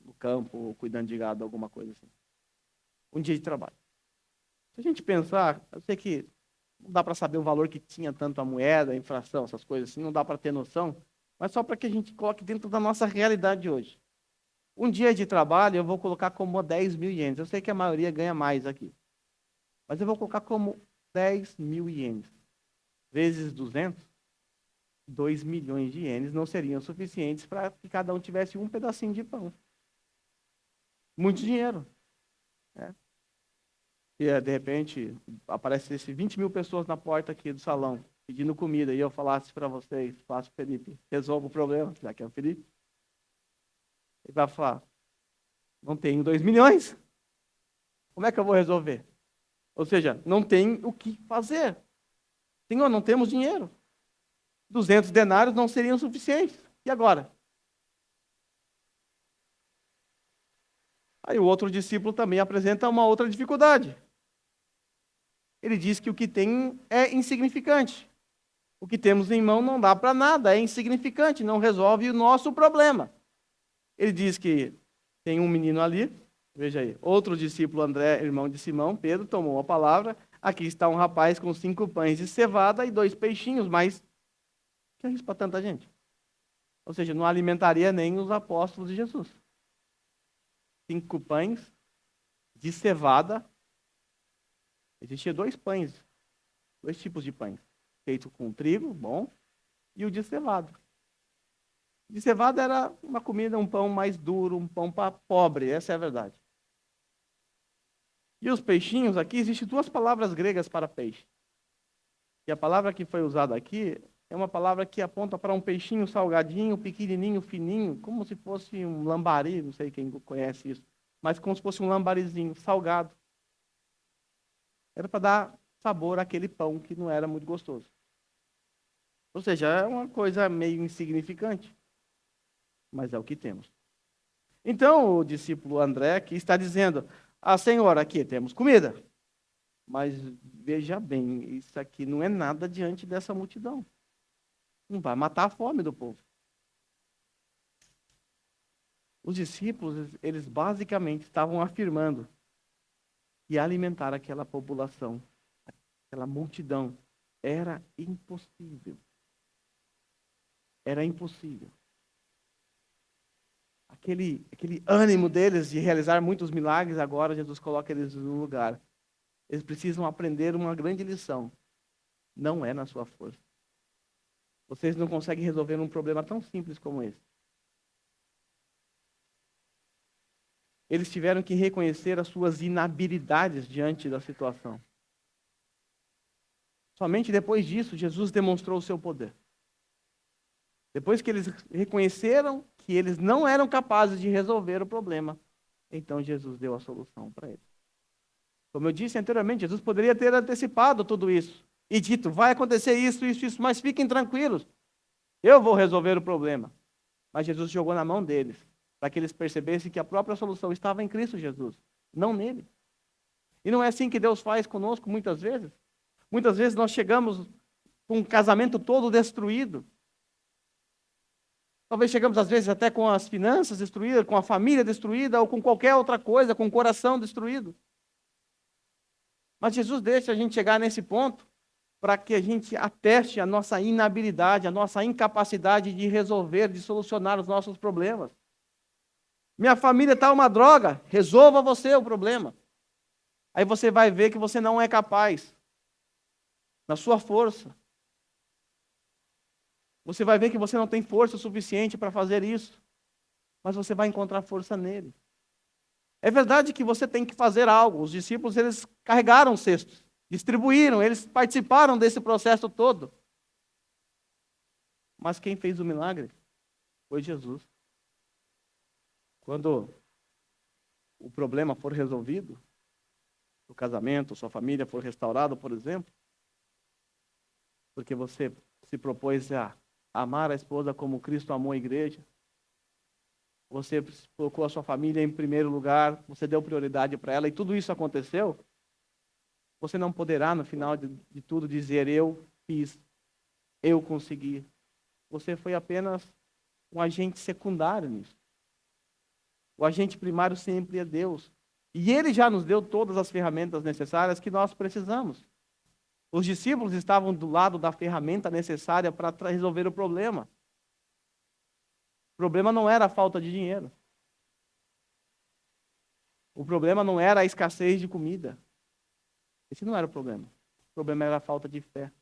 no campo, ou cuidando de gado, alguma coisa assim. Um dia de trabalho. Se a gente pensar, eu sei que não dá para saber o valor que tinha tanto a moeda, a inflação, essas coisas assim, não dá para ter noção, mas só para que a gente coloque dentro da nossa realidade hoje. Um dia de trabalho eu vou colocar como 10 mil ienes. Eu sei que a maioria ganha mais aqui, mas eu vou colocar como 10 mil ienes. Vezes 200, 2 milhões de ienes não seriam suficientes para que cada um tivesse um pedacinho de pão. Muito dinheiro. Né? E de repente aparecesse 20 mil pessoas na porta aqui do salão pedindo comida e eu falasse para vocês, faço Felipe, resolva o problema, já que é o Felipe. Ele vai falar, não tenho 2 milhões. Como é que eu vou resolver? Ou seja, não tem o que fazer. Senhor, não temos dinheiro. 200 denários não seriam suficientes. E agora? Aí o outro discípulo também apresenta uma outra dificuldade. Ele diz que o que tem é insignificante. O que temos em mão não dá para nada, é insignificante, não resolve o nosso problema. Ele diz que tem um menino ali, veja aí, outro discípulo, André, irmão de Simão, Pedro, tomou a palavra. Aqui está um rapaz com 5 pães de cevada e 2 peixinhos, mas que é isso para tanta gente? Ou seja, não alimentaria nem os apóstolos de Jesus. 5 pães de cevada. Existia 2 pães, 2 tipos de pães. Feito com trigo, bom, e o de cevada. O de cevada era uma comida, um pão mais duro, um pão para pobre, essa é a verdade. E os peixinhos, aqui existem 2 palavras gregas para peixe. E a palavra que foi usada aqui é uma palavra que aponta para um peixinho salgadinho, pequenininho, fininho, como se fosse um lambari, não sei quem conhece isso, mas como se fosse um lambarizinho, salgado. Era para dar sabor àquele pão que não era muito gostoso. Ou seja, é uma coisa meio insignificante, mas é o que temos. Então, o discípulo André aqui está dizendo, Senhor, aqui temos comida, mas veja bem, isso aqui não é nada diante dessa multidão. Não vai matar a fome do povo. Os discípulos, eles basicamente estavam afirmando que alimentar aquela população, aquela multidão, era impossível. Era impossível. Aquele ânimo deles de realizar muitos milagres, agora Jesus coloca eles no lugar. Eles precisam aprender uma grande lição. Não é na sua força. Vocês não conseguem resolver um problema tão simples como esse. Eles tiveram que reconhecer as suas inabilidades diante da situação. Somente depois disso, Jesus demonstrou o seu poder. Depois que eles reconheceram que eles não eram capazes de resolver o problema, então Jesus deu a solução para eles. Como eu disse anteriormente, Jesus poderia ter antecipado tudo isso e dito, vai acontecer isso, isso, isso, mas fiquem tranquilos, eu vou resolver o problema. Mas Jesus jogou na mão deles, para que eles percebessem que a própria solução estava em Cristo Jesus, não nele. E não é assim que Deus faz conosco muitas vezes? Muitas vezes nós chegamos com um casamento todo destruído. Talvez chegamos às vezes até com as finanças destruídas, com a família destruída, ou com qualquer outra coisa, com o coração destruído. Mas Jesus deixa a gente chegar nesse ponto para que a gente ateste a nossa inabilidade, a nossa incapacidade de resolver, de solucionar os nossos problemas. Minha família está uma droga, resolva você o problema. Aí você vai ver que você não é capaz, na sua força. Você vai ver que você não tem força suficiente para fazer isso, mas você vai encontrar força nele. É verdade que você tem que fazer algo. Os discípulos, eles carregaram cestos, distribuíram, eles participaram desse processo todo. Mas quem fez o milagre foi Jesus. Quando o problema for resolvido, o casamento, sua família for restaurado, por exemplo, porque você se propôs a amar a esposa como Cristo amou a igreja, você colocou a sua família em primeiro lugar, você deu prioridade para ela e tudo isso aconteceu, você não poderá, no final de tudo, dizer eu fiz, eu consegui. Você foi apenas um agente secundário nisso. O agente primário sempre é Deus. E Ele já nos deu todas as ferramentas necessárias que nós precisamos. Os discípulos estavam do lado da ferramenta necessária para resolver o problema. O problema não era a falta de dinheiro. O problema não era a escassez de comida. Esse não era o problema. O problema era a falta de fé.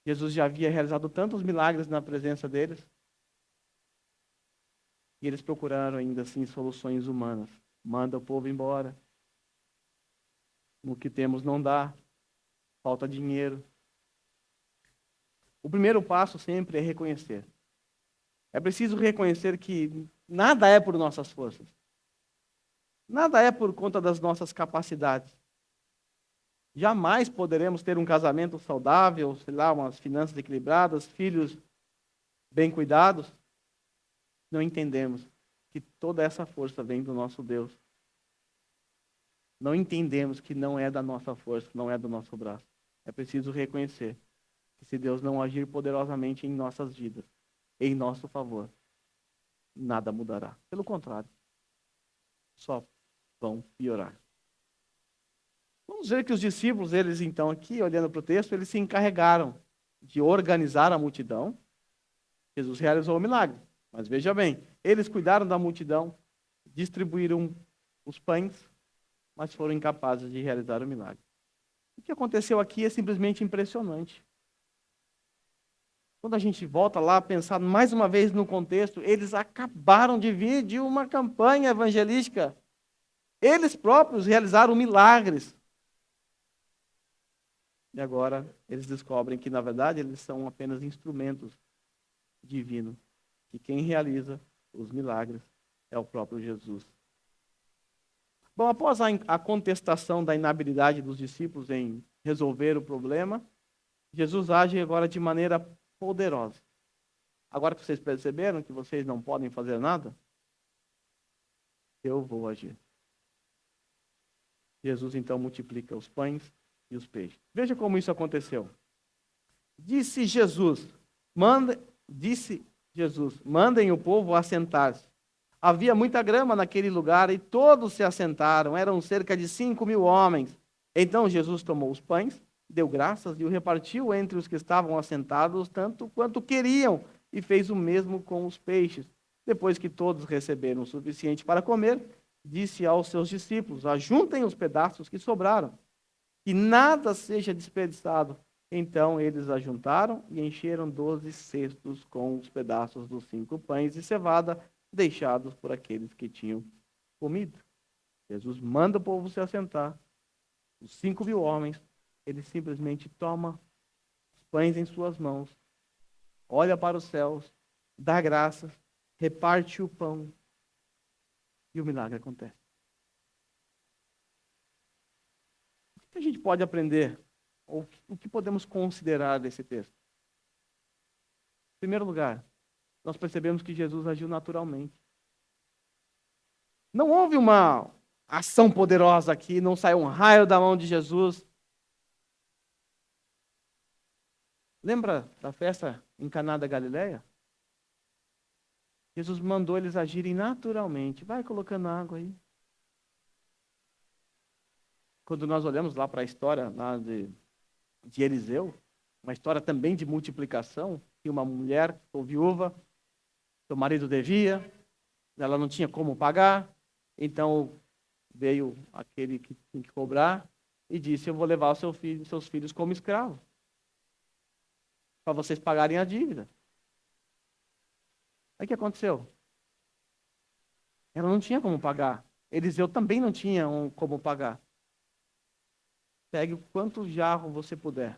Jesus já havia realizado tantos milagres na presença deles. E eles procuraram ainda assim soluções humanas. Manda o povo embora. O que temos não dá. Falta dinheiro. O primeiro passo sempre é reconhecer. É preciso reconhecer que nada é por nossas forças. Nada é por conta das nossas capacidades. Jamais poderemos ter um casamento saudável, sei lá, umas finanças equilibradas, filhos bem cuidados. Não entendemos que toda essa força vem do nosso Deus. Não entendemos que não é da nossa força, não é do nosso braço. É preciso reconhecer que se Deus não agir poderosamente em nossas vidas, em nosso favor, nada mudará. Pelo contrário, só vão piorar. Vamos ver que os discípulos, eles então aqui, olhando para o texto, eles se encarregaram de organizar a multidão. Jesus realizou o milagre, mas veja bem, eles cuidaram da multidão, distribuíram os pães, mas foram incapazes de realizar o milagre. O que aconteceu aqui é simplesmente impressionante. Quando a gente volta lá a pensar mais uma vez no contexto, eles acabaram de vir de uma campanha evangelística. Eles próprios realizaram milagres. E agora eles descobrem que, na verdade, eles são apenas instrumentos divinos. Que quem realiza os milagres é o próprio Jesus. Bom, após a contestação da inabilidade dos discípulos em resolver o problema, Jesus age agora de maneira poderosa. Agora que vocês perceberam que vocês não podem fazer nada, eu vou agir. Jesus então multiplica os pães e os peixes. Veja como isso aconteceu. Disse Jesus, mandem o povo assentar-se. Havia muita grama naquele lugar e todos se assentaram. Eram cerca de 5.000 homens. Então Jesus tomou os pães, deu graças e o repartiu entre os que estavam assentados, tanto quanto queriam, e fez o mesmo com os peixes. Depois que todos receberam o suficiente para comer, disse aos seus discípulos: ajuntem os pedaços que sobraram, que nada seja desperdiçado. Então eles ajuntaram e encheram 12 cestos com os pedaços dos 5 pães e cevada, deixados por aqueles que tinham comido. Jesus manda o povo se assentar. Os 5.000 homens, ele simplesmente toma os pães em suas mãos, olha para os céus, dá graças, reparte o pão e o milagre acontece. O que a gente pode aprender? Ou o que podemos considerar desse texto? Em primeiro lugar, nós percebemos que Jesus agiu naturalmente. Não houve uma ação poderosa aqui, não saiu um raio da mão de Jesus. Lembra da festa em Caná da Galileia? Jesus mandou eles agirem naturalmente. Vai colocando água aí. Quando nós olhamos lá para a história lá de Eliseu, uma história também de multiplicação, que uma mulher ficou viúva, seu marido devia, ela não tinha como pagar, então veio aquele que tinha que cobrar e disse: eu vou levar o seus filhos como escravos, para vocês pagarem a dívida. Aí o que aconteceu? Ela não tinha como pagar. Eliseu também não tinha como pagar. Pegue o quanto jarro você puder.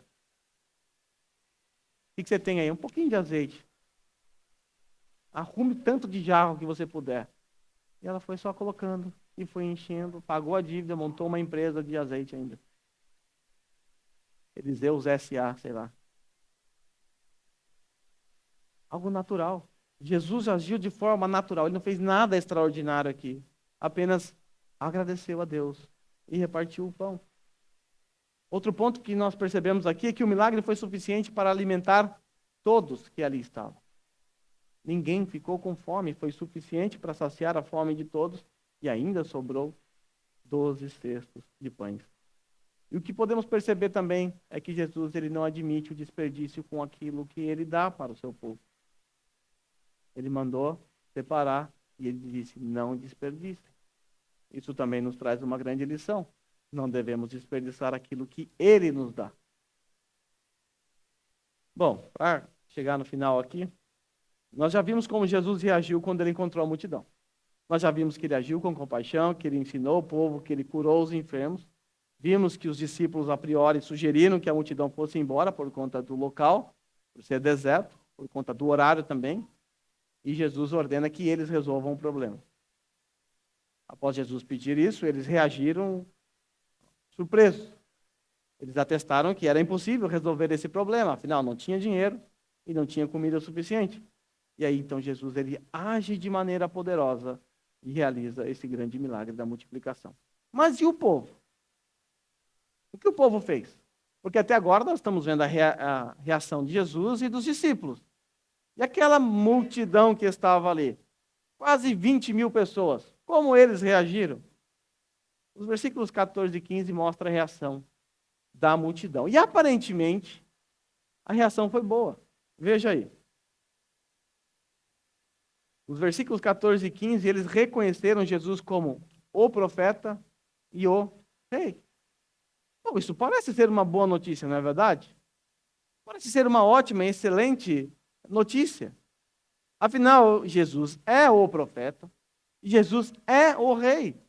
O que você tem aí? Um pouquinho de azeite. Arrume tanto de jarro que você puder. E ela foi só colocando e foi enchendo, pagou a dívida, montou uma empresa de azeite ainda. Eliseus S.A., sei lá. Algo natural. Jesus agiu de forma natural. Ele não fez nada extraordinário aqui. Apenas agradeceu a Deus e repartiu o pão. Outro ponto que nós percebemos aqui é que o milagre foi suficiente para alimentar todos que ali estavam. Ninguém ficou com fome, foi suficiente para saciar a fome de todos e ainda sobrou 12 cestos de pães. E o que podemos perceber também é que Jesus ele não admite o desperdício com aquilo que ele dá para o seu povo. Ele mandou separar e ele disse, não desperdice. Isso também nos traz uma grande lição. Não devemos desperdiçar aquilo que ele nos dá. Bom, para chegar no final aqui, nós já vimos como Jesus reagiu quando ele encontrou a multidão. Nós já vimos que ele agiu com compaixão, que ele ensinou o povo, que ele curou os enfermos. Vimos que os discípulos, a priori, sugeriram que a multidão fosse embora por conta do local, por ser deserto, por conta do horário também. E Jesus ordena que eles resolvam o problema. Após Jesus pedir isso, eles reagiram surpresos. Eles atestaram que era impossível resolver esse problema, afinal, não tinha dinheiro e não tinha comida suficiente. E aí, então, Jesus ele age de maneira poderosa e realiza esse grande milagre da multiplicação. Mas e o povo? O que o povo fez? Porque até agora nós estamos vendo a reação de Jesus e dos discípulos. E aquela multidão que estava ali, quase 20 mil pessoas, como eles reagiram? Os versículos 14 e 15 mostram a reação da multidão. E aparentemente, a reação foi boa. Veja aí. Os versículos 14 e 15, eles reconheceram Jesus como o profeta e o rei. Bom, isso parece ser uma boa notícia, não é verdade? Parece ser uma ótima, excelente notícia. Afinal, Jesus é o profeta e Jesus é o rei.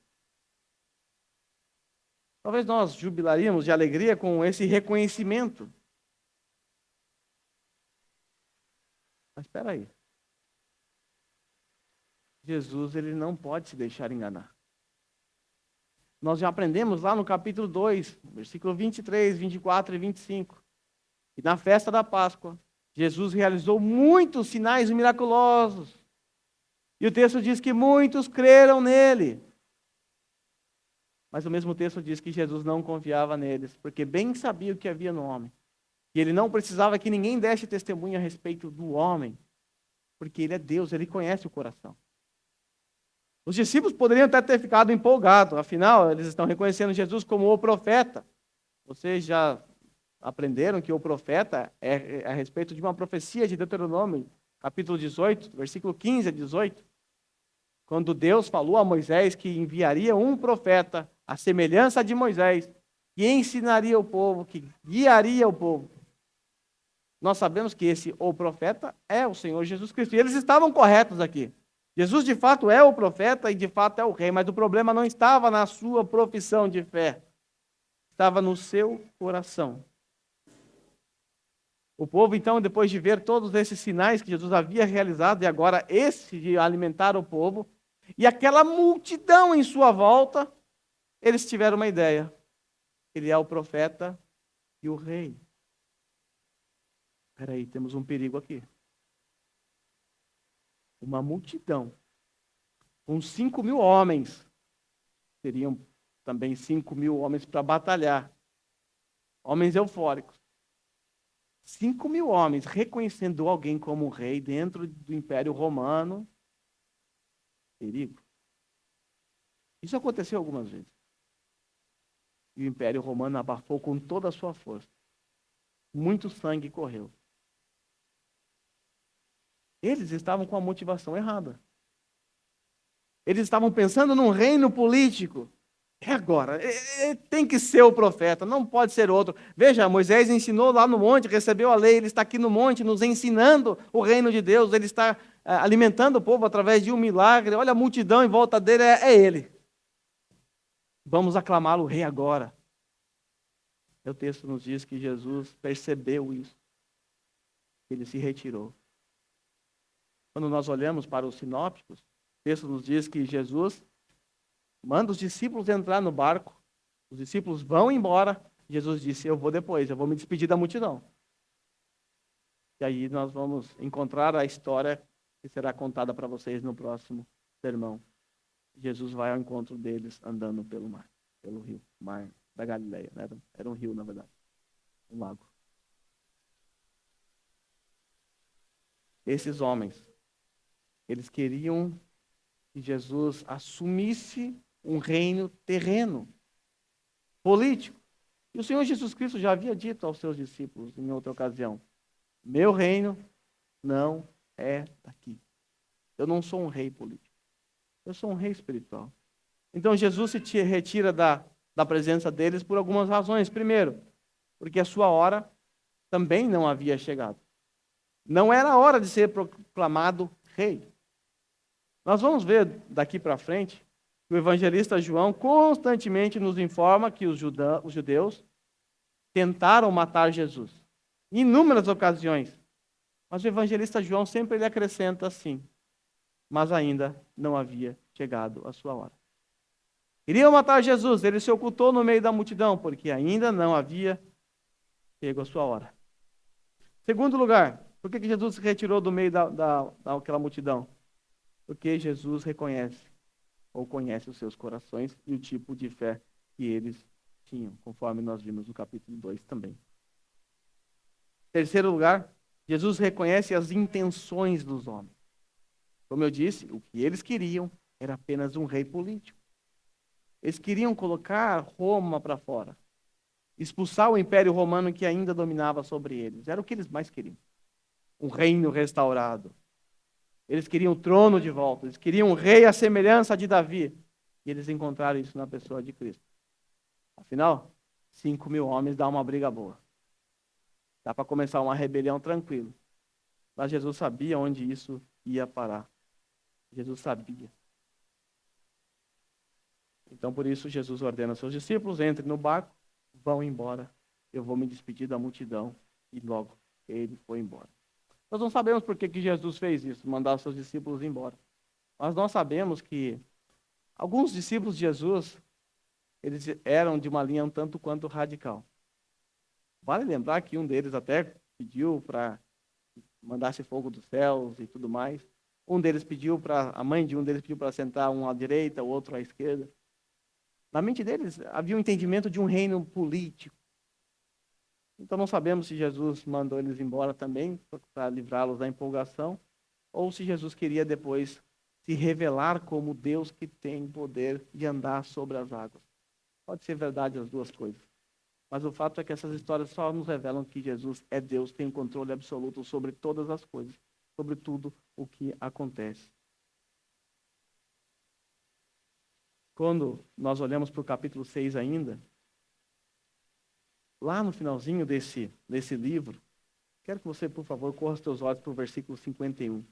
Talvez nós jubilaríamos de alegria com esse reconhecimento. Mas espera aí. Jesus ele não pode se deixar enganar. Nós já aprendemos lá no capítulo 2, versículo 23, 24 e 25. E na festa da Páscoa, Jesus realizou muitos sinais miraculosos. E o texto diz que muitos creram nele. Mas o mesmo texto diz que Jesus não confiava neles, porque bem sabia o que havia no homem. E ele não precisava que ninguém desse testemunho a respeito do homem, porque ele é Deus, ele conhece o coração. Os discípulos poderiam até ter ficado empolgados, afinal, eles estão reconhecendo Jesus como o profeta. Vocês já aprenderam que o profeta é a respeito de uma profecia de Deuteronômio, capítulo 18, versículo 15 a 18, quando Deus falou a Moisés que enviaria um profeta à semelhança de Moisés, que ensinaria o povo, que guiaria o povo. Nós sabemos que o profeta é o Senhor Jesus Cristo, e eles estavam corretos aqui. Jesus de fato é o profeta e de fato é o rei, mas o problema não estava na sua profissão de fé, estava no seu coração. O povo, então, depois de ver todos esses sinais que Jesus havia realizado, e agora esse de alimentar o povo, e aquela multidão em sua volta, eles tiveram uma ideia. Ele é o profeta e o rei. Espera aí, temos um perigo aqui. Uma multidão com 5.000 homens. Seriam também 5.000 homens para batalhar. Homens eufóricos. 5.000 homens reconhecendo alguém como rei dentro do Império Romano. Perigo. Isso aconteceu algumas vezes. E o Império Romano abafou com toda a sua força. Muito sangue correu. Eles estavam com a motivação errada. Eles estavam pensando num reino político. É agora, tem que ser o profeta, não pode ser outro. Veja, Moisés ensinou lá no monte, recebeu a lei, ele está aqui no monte nos ensinando o reino de Deus, ele está alimentando o povo através de um milagre. Olha a multidão em volta dele, é ele. Vamos aclamá-lo rei agora. O texto nos diz que Jesus percebeu isso. Ele se retirou. Quando nós olhamos para os sinópticos, o texto nos diz que Jesus manda os discípulos entrar no barco, os discípulos vão embora, Jesus disse, eu vou depois, eu vou me despedir da multidão. E aí nós vamos encontrar a história que será contada para vocês no próximo sermão. Jesus vai ao encontro deles andando pelo mar, pelo rio, mar da Galileia, né? Era um rio, na verdade, um lago. Esses homens Eles queriam que Jesus assumisse um reino terreno, político. E o Senhor Jesus Cristo já havia dito aos seus discípulos em outra ocasião: meu reino não é daqui. Eu não sou um rei político. Eu sou um rei espiritual. Então Jesus se retira da presença deles por algumas razões. Primeiro, porque a sua hora também não havia chegado. Não era a hora de ser proclamado rei. Nós vamos ver daqui para frente que o evangelista João constantemente nos informa que os judeus tentaram matar Jesus. Em inúmeras ocasiões. Mas o evangelista João sempre ele acrescenta assim: mas ainda não havia chegado a sua hora. Queriam matar Jesus, ele se ocultou no meio da multidão, porque ainda não havia chegado a sua hora. Segundo lugar, por que Jesus se retirou do meio daquela multidão? Porque Jesus reconhece, ou conhece os seus corações e o tipo de fé que eles tinham, conforme nós vimos no capítulo 2 também. Terceiro lugar, Jesus reconhece as intenções dos homens. Como eu disse, o que eles queriam era apenas um rei político. Eles queriam colocar Roma para fora, expulsar o Império Romano que ainda dominava sobre eles. Era o que eles mais queriam. Um reino restaurado. Eles queriam o trono de volta. Eles queriam um rei à semelhança de Davi. E eles encontraram isso na pessoa de Cristo. Afinal, 5.000 homens dá uma briga boa. Dá para começar uma rebelião tranquilo. Mas Jesus sabia onde isso ia parar. Jesus sabia. Então, por isso, Jesus ordena aos seus discípulos: entrem no barco, vão embora. Eu vou me despedir da multidão. E logo ele foi embora. Nós não sabemos por que Jesus fez isso, mandar os seus discípulos embora. Mas nós sabemos que alguns discípulos de Jesus, eles eram de uma linha um tanto quanto radical. Vale lembrar que um deles até pediu para mandasse fogo dos céus e tudo mais. A mãe de um deles pediu para sentar um à direita, o outro à esquerda. Na mente deles havia um entendimento de um reino político. Então não sabemos se Jesus mandou eles embora também para livrá-los da empolgação, ou se Jesus queria depois se revelar como Deus que tem poder de andar sobre as águas. Pode ser verdade as duas coisas. Mas o fato é que essas histórias só nos revelam que Jesus é Deus, tem um controle absoluto sobre todas as coisas, sobre tudo o que acontece. Quando nós olhamos para o capítulo 6 ainda, lá no finalzinho desse livro, quero que você, por favor, corra os teus olhos para o versículo 51.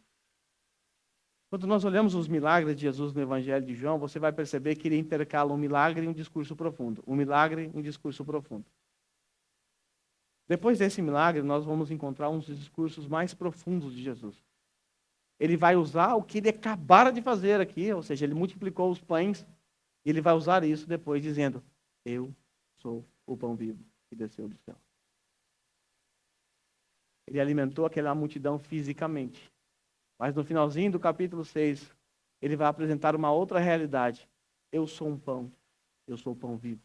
Quando nós olhamos os milagres de Jesus no Evangelho de João, você vai perceber que ele intercala um milagre e um discurso profundo. Um milagre e um discurso profundo. Depois desse milagre, nós vamos encontrar uns discursos mais profundos de Jesus. Ele vai usar o que ele acabara de fazer aqui, ou seja, ele multiplicou os pães, e ele vai usar isso depois dizendo: eu sou o pão vivo que desceu do céu. Ele alimentou aquela multidão fisicamente. Mas no finalzinho do capítulo 6, ele vai apresentar uma outra realidade. Eu sou um pão, eu sou o pão vivo.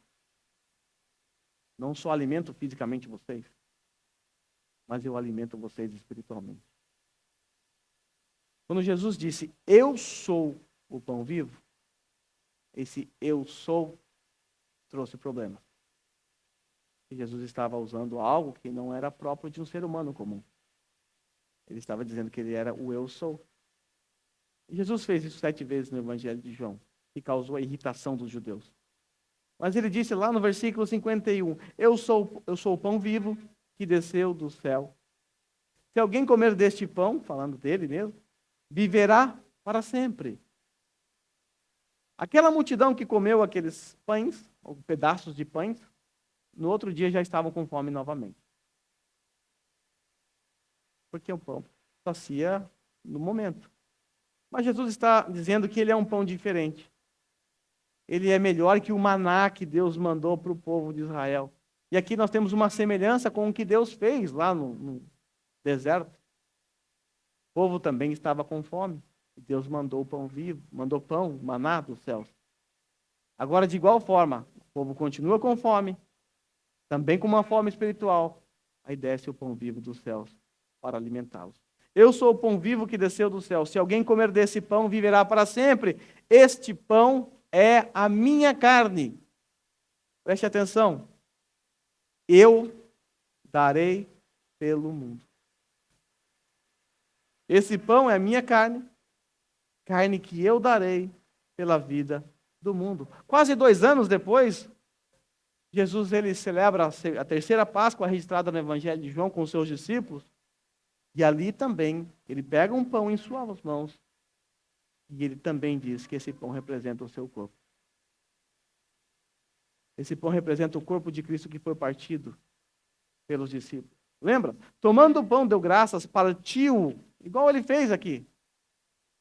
Não só alimento fisicamente vocês, mas eu alimento vocês espiritualmente. Quando Jesus disse, eu sou o pão vivo, esse eu sou trouxe problema. E Jesus estava usando algo que não era próprio de um ser humano comum. Ele estava dizendo que ele era o eu sou. E Jesus fez isso 7 vezes no Evangelho de João, que causou a irritação dos judeus. Mas ele disse lá no versículo 51, eu sou o pão vivo que desceu do céu. Se alguém comer deste pão, falando dele mesmo, viverá para sempre. Aquela multidão que comeu aqueles pães, ou pedaços de pães, no outro dia já estavam com fome novamente. Porque o pão sacia no momento. Mas Jesus está dizendo que ele é um pão diferente. Ele é melhor que o maná que Deus mandou para o povo de Israel. E aqui nós temos uma semelhança com o que Deus fez lá no deserto. O povo também estava com fome. E Deus mandou o pão vivo, mandou pão, maná dos céus. Agora, de igual forma, o povo continua com fome, também com uma fome espiritual. Aí desce o pão vivo dos céus para alimentá-los. Eu sou o pão vivo que desceu do céu. Se alguém comer desse pão, viverá para sempre. Este pão é a minha carne. Preste atenção. Eu darei pelo mundo. Esse pão é a minha carne, carne que eu darei pela vida do mundo. Quase 2 anos depois, Jesus ele celebra a terceira Páscoa registrada no Evangelho de João com os seus discípulos. E ali também, ele pega um pão em suas mãos e ele também diz que esse pão representa o seu corpo. Esse pão representa o corpo de Cristo que foi partido pelos discípulos. Lembra? Tomando o pão, deu graças, partiu, igual ele fez aqui.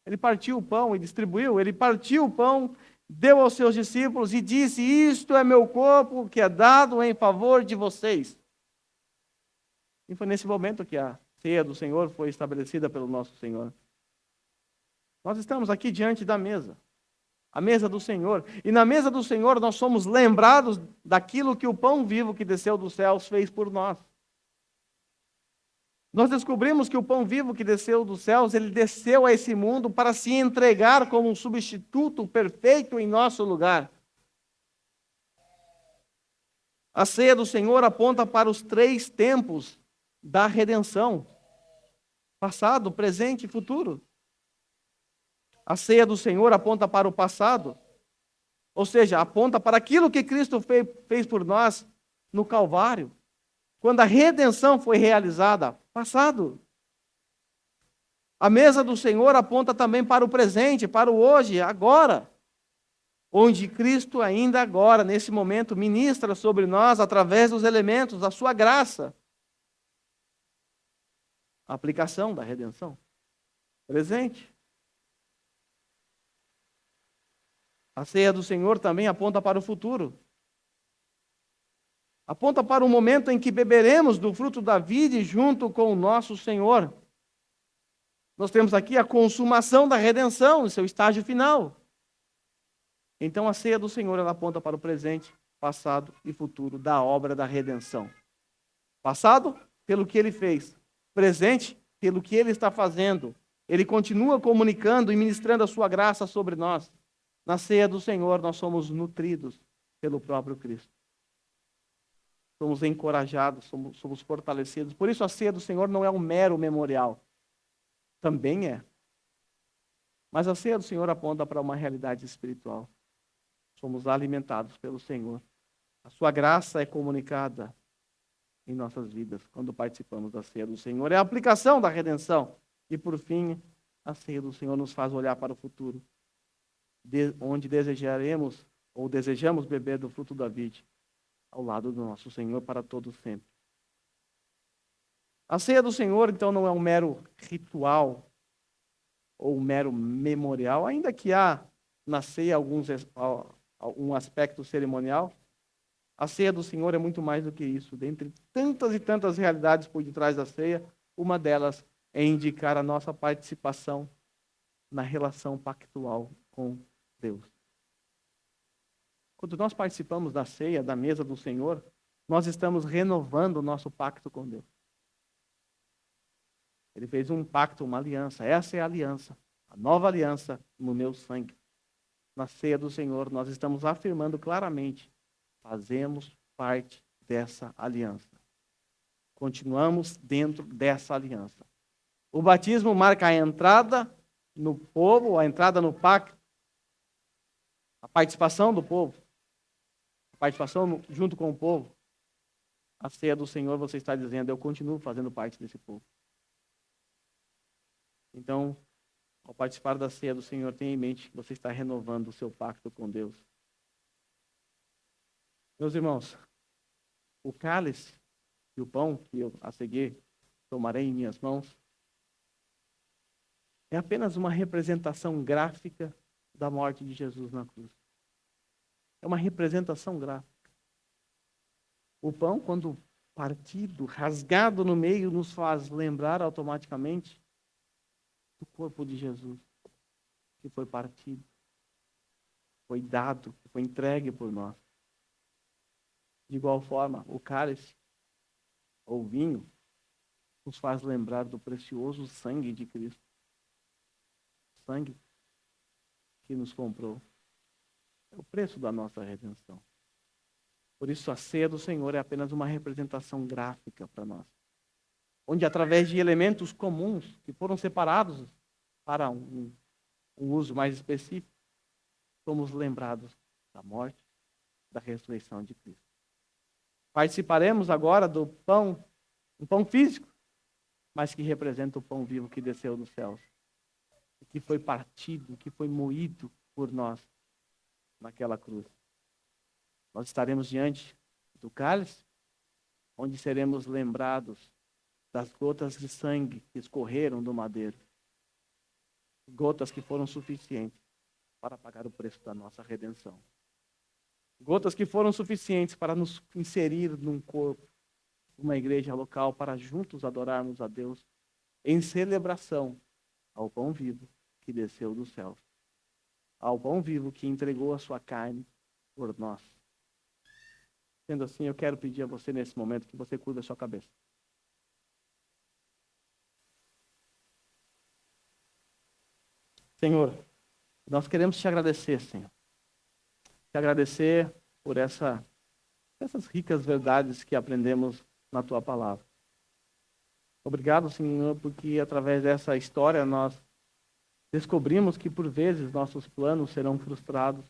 Ele partiu o pão e distribuiu, ele partiu o pão, deu aos seus discípulos e disse: isto é meu corpo que é dado em favor de vocês. E foi nesse momento que a ceia do Senhor foi estabelecida pelo nosso Senhor. Nós estamos aqui diante da mesa, a mesa do Senhor. E na mesa do Senhor nós somos lembrados daquilo que o pão vivo que desceu dos céus fez por nós. Nós descobrimos que o pão vivo que desceu dos céus, ele desceu a esse mundo para se entregar como um substituto perfeito em nosso lugar. A ceia do Senhor aponta para os 3 tempos da redenção: passado, presente e futuro. A ceia do Senhor aponta para o passado, ou seja, aponta para aquilo que Cristo fez por nós no Calvário, quando a redenção foi realizada, passado. A mesa do Senhor aponta também para o presente, para o hoje, agora, onde Cristo ainda agora, nesse momento, ministra sobre nós através dos elementos da sua graça. A aplicação da redenção. Presente. A ceia do Senhor também aponta para o futuro. Aponta para o momento em que beberemos do fruto da vida junto com o nosso Senhor. Nós temos aqui a consumação da redenção, no seu estágio final. Então a ceia do Senhor, ela aponta para o presente, passado e futuro da obra da redenção. Passado, pelo que ele fez. Presente, pelo que ele está fazendo. Ele continua comunicando e ministrando a sua graça sobre nós. Na ceia do Senhor, nós somos nutridos pelo próprio Cristo. Somos encorajados, somos fortalecidos. Por isso a ceia do Senhor não é um mero memorial. Também é. Mas a ceia do Senhor aponta para uma realidade espiritual. Somos alimentados pelo Senhor. A sua graça é comunicada em nossas vidas quando participamos da ceia do Senhor. É a aplicação da redenção. E por fim, a ceia do Senhor nos faz olhar para o futuro, onde desejaremos ou desejamos beber do fruto da vide, ao lado do nosso Senhor para todo sempre. A ceia do Senhor, então, não é um mero ritual ou um mero memorial, ainda que há na ceia algum aspecto cerimonial. A ceia do Senhor é muito mais do que isso. Dentre tantas e tantas realidades por detrás da ceia, uma delas é indicar a nossa participação na relação pactual com Deus. Quando nós participamos da ceia, da mesa do Senhor, nós estamos renovando o nosso pacto com Deus. Ele fez um pacto, uma aliança. Essa é a aliança, a nova aliança no meu sangue. Na ceia do Senhor, nós estamos afirmando claramente: fazemos parte dessa aliança. Continuamos dentro dessa aliança. O batismo marca a entrada no povo, a entrada no pacto, a participação do povo, a participação junto com o povo. A ceia do Senhor, você está dizendo: eu continuo fazendo parte desse povo. Então, ao participar da ceia do Senhor, tenha em mente que você está renovando o seu pacto com Deus. Meus irmãos, o cálice e o pão que eu a seguir tomarei em minhas mãos é apenas uma representação gráfica da morte de Jesus na cruz. É uma representação gráfica. O pão, quando partido, rasgado no meio, nos faz lembrar automaticamente do corpo de Jesus, que foi partido, foi dado, foi entregue por nós. De igual forma, o cálice, ou vinho, nos faz lembrar do precioso sangue de Cristo. Sangue que nos comprou. É o preço da nossa redenção. Por isso, a ceia do Senhor é apenas uma representação gráfica para nós. Onde, através de elementos comuns, que foram separados para um uso mais específico, somos lembrados da morte, da ressurreição de Cristo. Participaremos agora do pão, um pão físico, mas que representa o pão vivo que desceu dos céus, que foi partido, que foi moído por nós naquela cruz. Nós estaremos diante do cálice, onde seremos lembrados das gotas de sangue que escorreram do madeiro. Gotas que foram suficientes para pagar o preço da nossa redenção. Gotas que foram suficientes para nos inserir num corpo, uma igreja local, para juntos adorarmos a Deus em celebração ao pão vivo que desceu do céu, ao pão vivo que entregou a sua carne por nós. Sendo assim, eu quero pedir a você nesse momento que você cuide da sua cabeça. Senhor, nós queremos te agradecer, Senhor. Te agradecer por essas ricas verdades que aprendemos na tua palavra. Obrigado, Senhor, porque através dessa história nós descobrimos que por vezes nossos planos serão frustrados,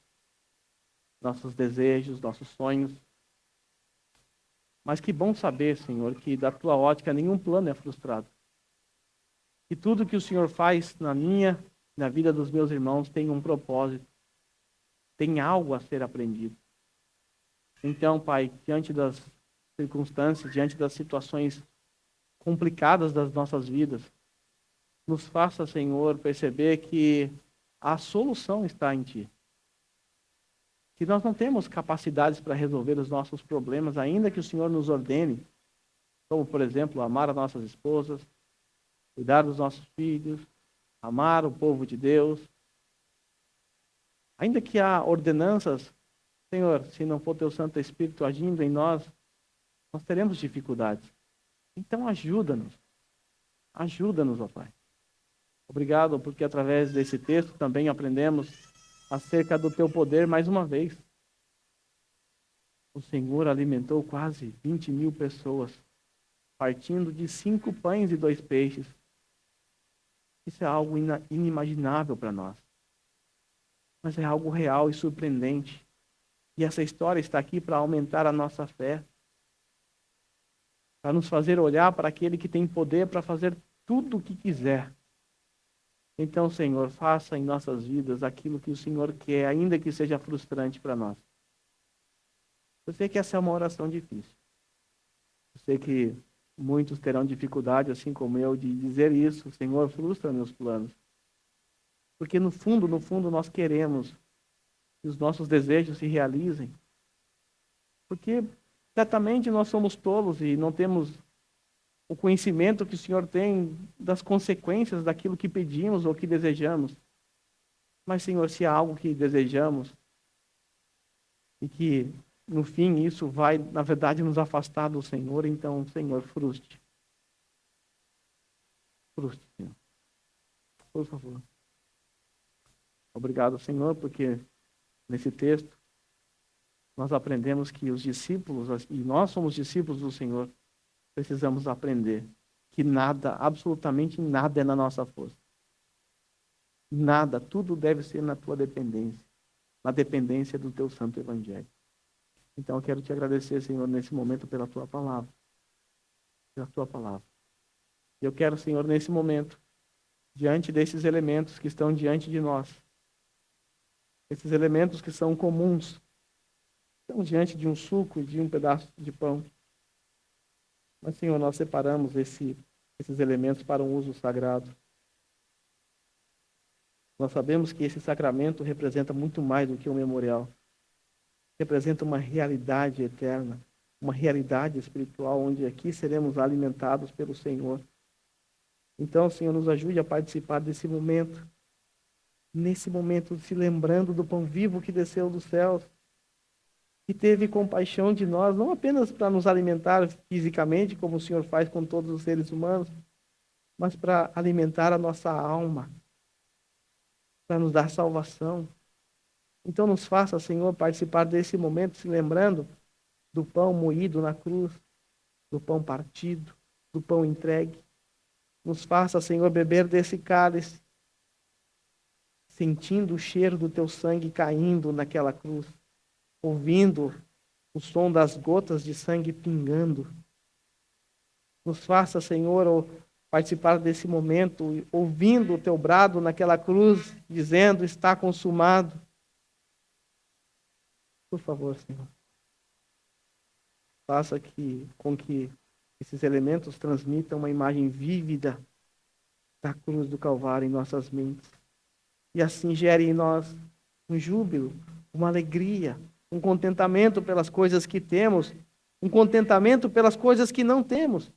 nossos desejos, nossos sonhos. Mas que bom saber, Senhor, que da tua ótica nenhum plano é frustrado. Que tudo que o Senhor faz na vida dos meus irmãos tem um propósito, tem algo a ser aprendido. Então, Pai, diante das circunstâncias, diante das situações complicadas das nossas vidas, nos faça, Senhor, perceber que a solução está em Ti. Que nós não temos capacidades para resolver os nossos problemas, ainda que o Senhor nos ordene, como, por exemplo, amar as nossas esposas, cuidar dos nossos filhos, amar o povo de Deus. Ainda que há ordenanças, Senhor, se não for Teu Santo Espírito agindo em nós, nós teremos dificuldades. Então ajuda-nos. Ajuda-nos, ó Pai. Obrigado, porque através desse texto também aprendemos acerca do Teu poder mais uma vez. O Senhor alimentou quase 20.000 pessoas, partindo de 5 pães e 2 peixes. Isso é algo inimaginável para nós. Mas é algo real e surpreendente. E essa história está aqui para aumentar a nossa fé. Para nos fazer olhar para aquele que tem poder para fazer tudo o que quiser. Então, Senhor, faça em nossas vidas aquilo que o Senhor quer, ainda que seja frustrante para nós. Eu sei que essa é uma oração difícil. Eu sei que muitos terão dificuldade, assim como eu, de dizer isso. Senhor, frustra meus planos. Porque no fundo, nós queremos que os nossos desejos se realizem. Porque certamente nós somos tolos e não temos o conhecimento que o Senhor tem das consequências daquilo que pedimos ou que desejamos. Mas, Senhor, se há algo que desejamos e que, no fim, isso vai, na verdade, nos afastar do Senhor, então, Senhor, frustre. Frustre, Senhor. Por favor. Obrigado, Senhor, porque nesse texto nós aprendemos que os discípulos, e nós somos discípulos do Senhor, precisamos aprender que nada, absolutamente nada é na nossa força. Nada, tudo deve ser na tua dependência, na dependência do teu santo evangelho. Então eu quero te agradecer, Senhor, nesse momento pela tua palavra. Pela tua palavra. E eu quero, Senhor, nesse momento, diante desses elementos que estão diante de nós, esses elementos que são comuns, estão diante de um suco e de um pedaço de pão. Mas, Senhor, nós separamos esses elementos para um uso sagrado. Nós sabemos que esse sacramento representa muito mais do que um memorial. Representa uma realidade eterna, uma realidade espiritual, onde aqui seremos alimentados pelo Senhor. Então, Senhor, nos ajude a participar desse momento. Nesse momento, se lembrando do pão vivo que desceu dos céus. que teve compaixão de nós, não apenas para nos alimentar fisicamente, como o Senhor faz com todos os seres humanos, mas para alimentar a nossa alma, para nos dar salvação. Então nos faça, Senhor, participar desse momento, se lembrando do pão moído na cruz, do pão partido, do pão entregue. Nos faça, Senhor, beber desse cálice, sentindo o cheiro do teu sangue caindo naquela cruz, ouvindo o som das gotas de sangue pingando. Nos faça, Senhor, participar desse momento, ouvindo o teu brado naquela cruz, dizendo: está consumado. Por favor, Senhor, faça com que esses elementos transmitam uma imagem vívida da cruz do Calvário em nossas mentes. E assim gere em nós um júbilo, uma alegria, um contentamento pelas coisas que temos, um contentamento pelas coisas que não temos.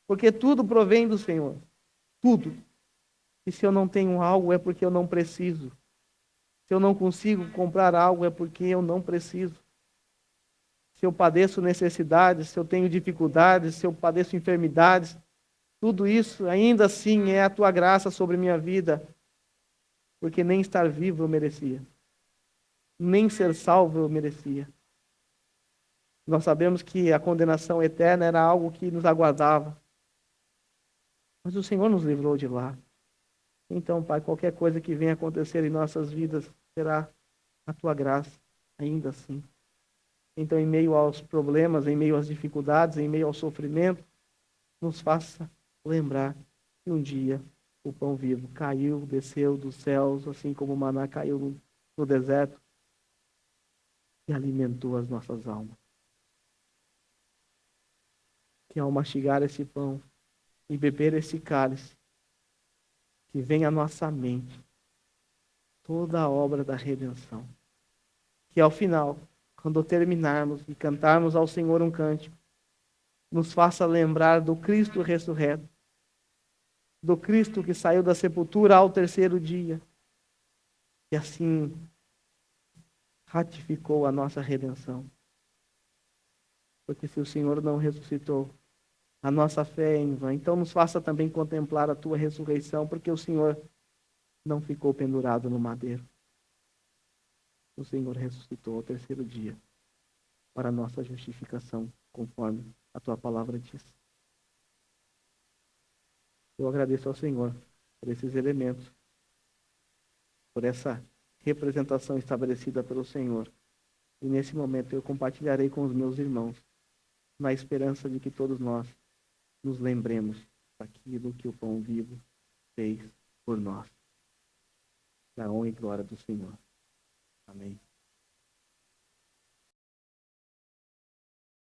Porque tudo provém do Senhor. Tudo. E se eu não tenho algo é porque eu não preciso. Se eu não consigo comprar algo é porque eu não preciso. Se eu padeço necessidades, se eu tenho dificuldades, se eu padeço enfermidades, tudo isso ainda assim é a tua graça sobre minha vida. Porque nem estar vivo eu merecia. Nem ser salvo eu merecia. Nós sabemos que a condenação eterna era algo que nos aguardava. Mas o Senhor nos livrou de lá. Então, Pai, qualquer coisa que venha acontecer em nossas vidas será a tua graça, ainda assim. Então, em meio aos problemas, em meio às dificuldades, em meio ao sofrimento, nos faça lembrar que um dia o pão vivo caiu, desceu dos céus, assim como o maná caiu no deserto e alimentou as nossas almas. Que ao mastigar esse pão e beber esse cálice, que venha à nossa mente toda a obra da redenção. Que ao final, quando terminarmos e cantarmos ao Senhor um cântico, nos faça lembrar do Cristo ressurreto, do Cristo que saiu da sepultura ao terceiro dia, e assim ratificou a nossa redenção. Porque se o Senhor não ressuscitou, a nossa fé é em vão. Então nos faça também contemplar a tua ressurreição, porque o Senhor não ficou pendurado no madeiro. O Senhor ressuscitou ao terceiro dia para a nossa justificação, conforme a tua palavra diz. Eu agradeço ao Senhor por esses elementos, por essa representação estabelecida pelo Senhor. E nesse momento eu compartilharei com os meus irmãos, na esperança de que todos nós nos lembremos daquilo que o pão vivo fez por nós. Da honra e glória do Senhor. Amém.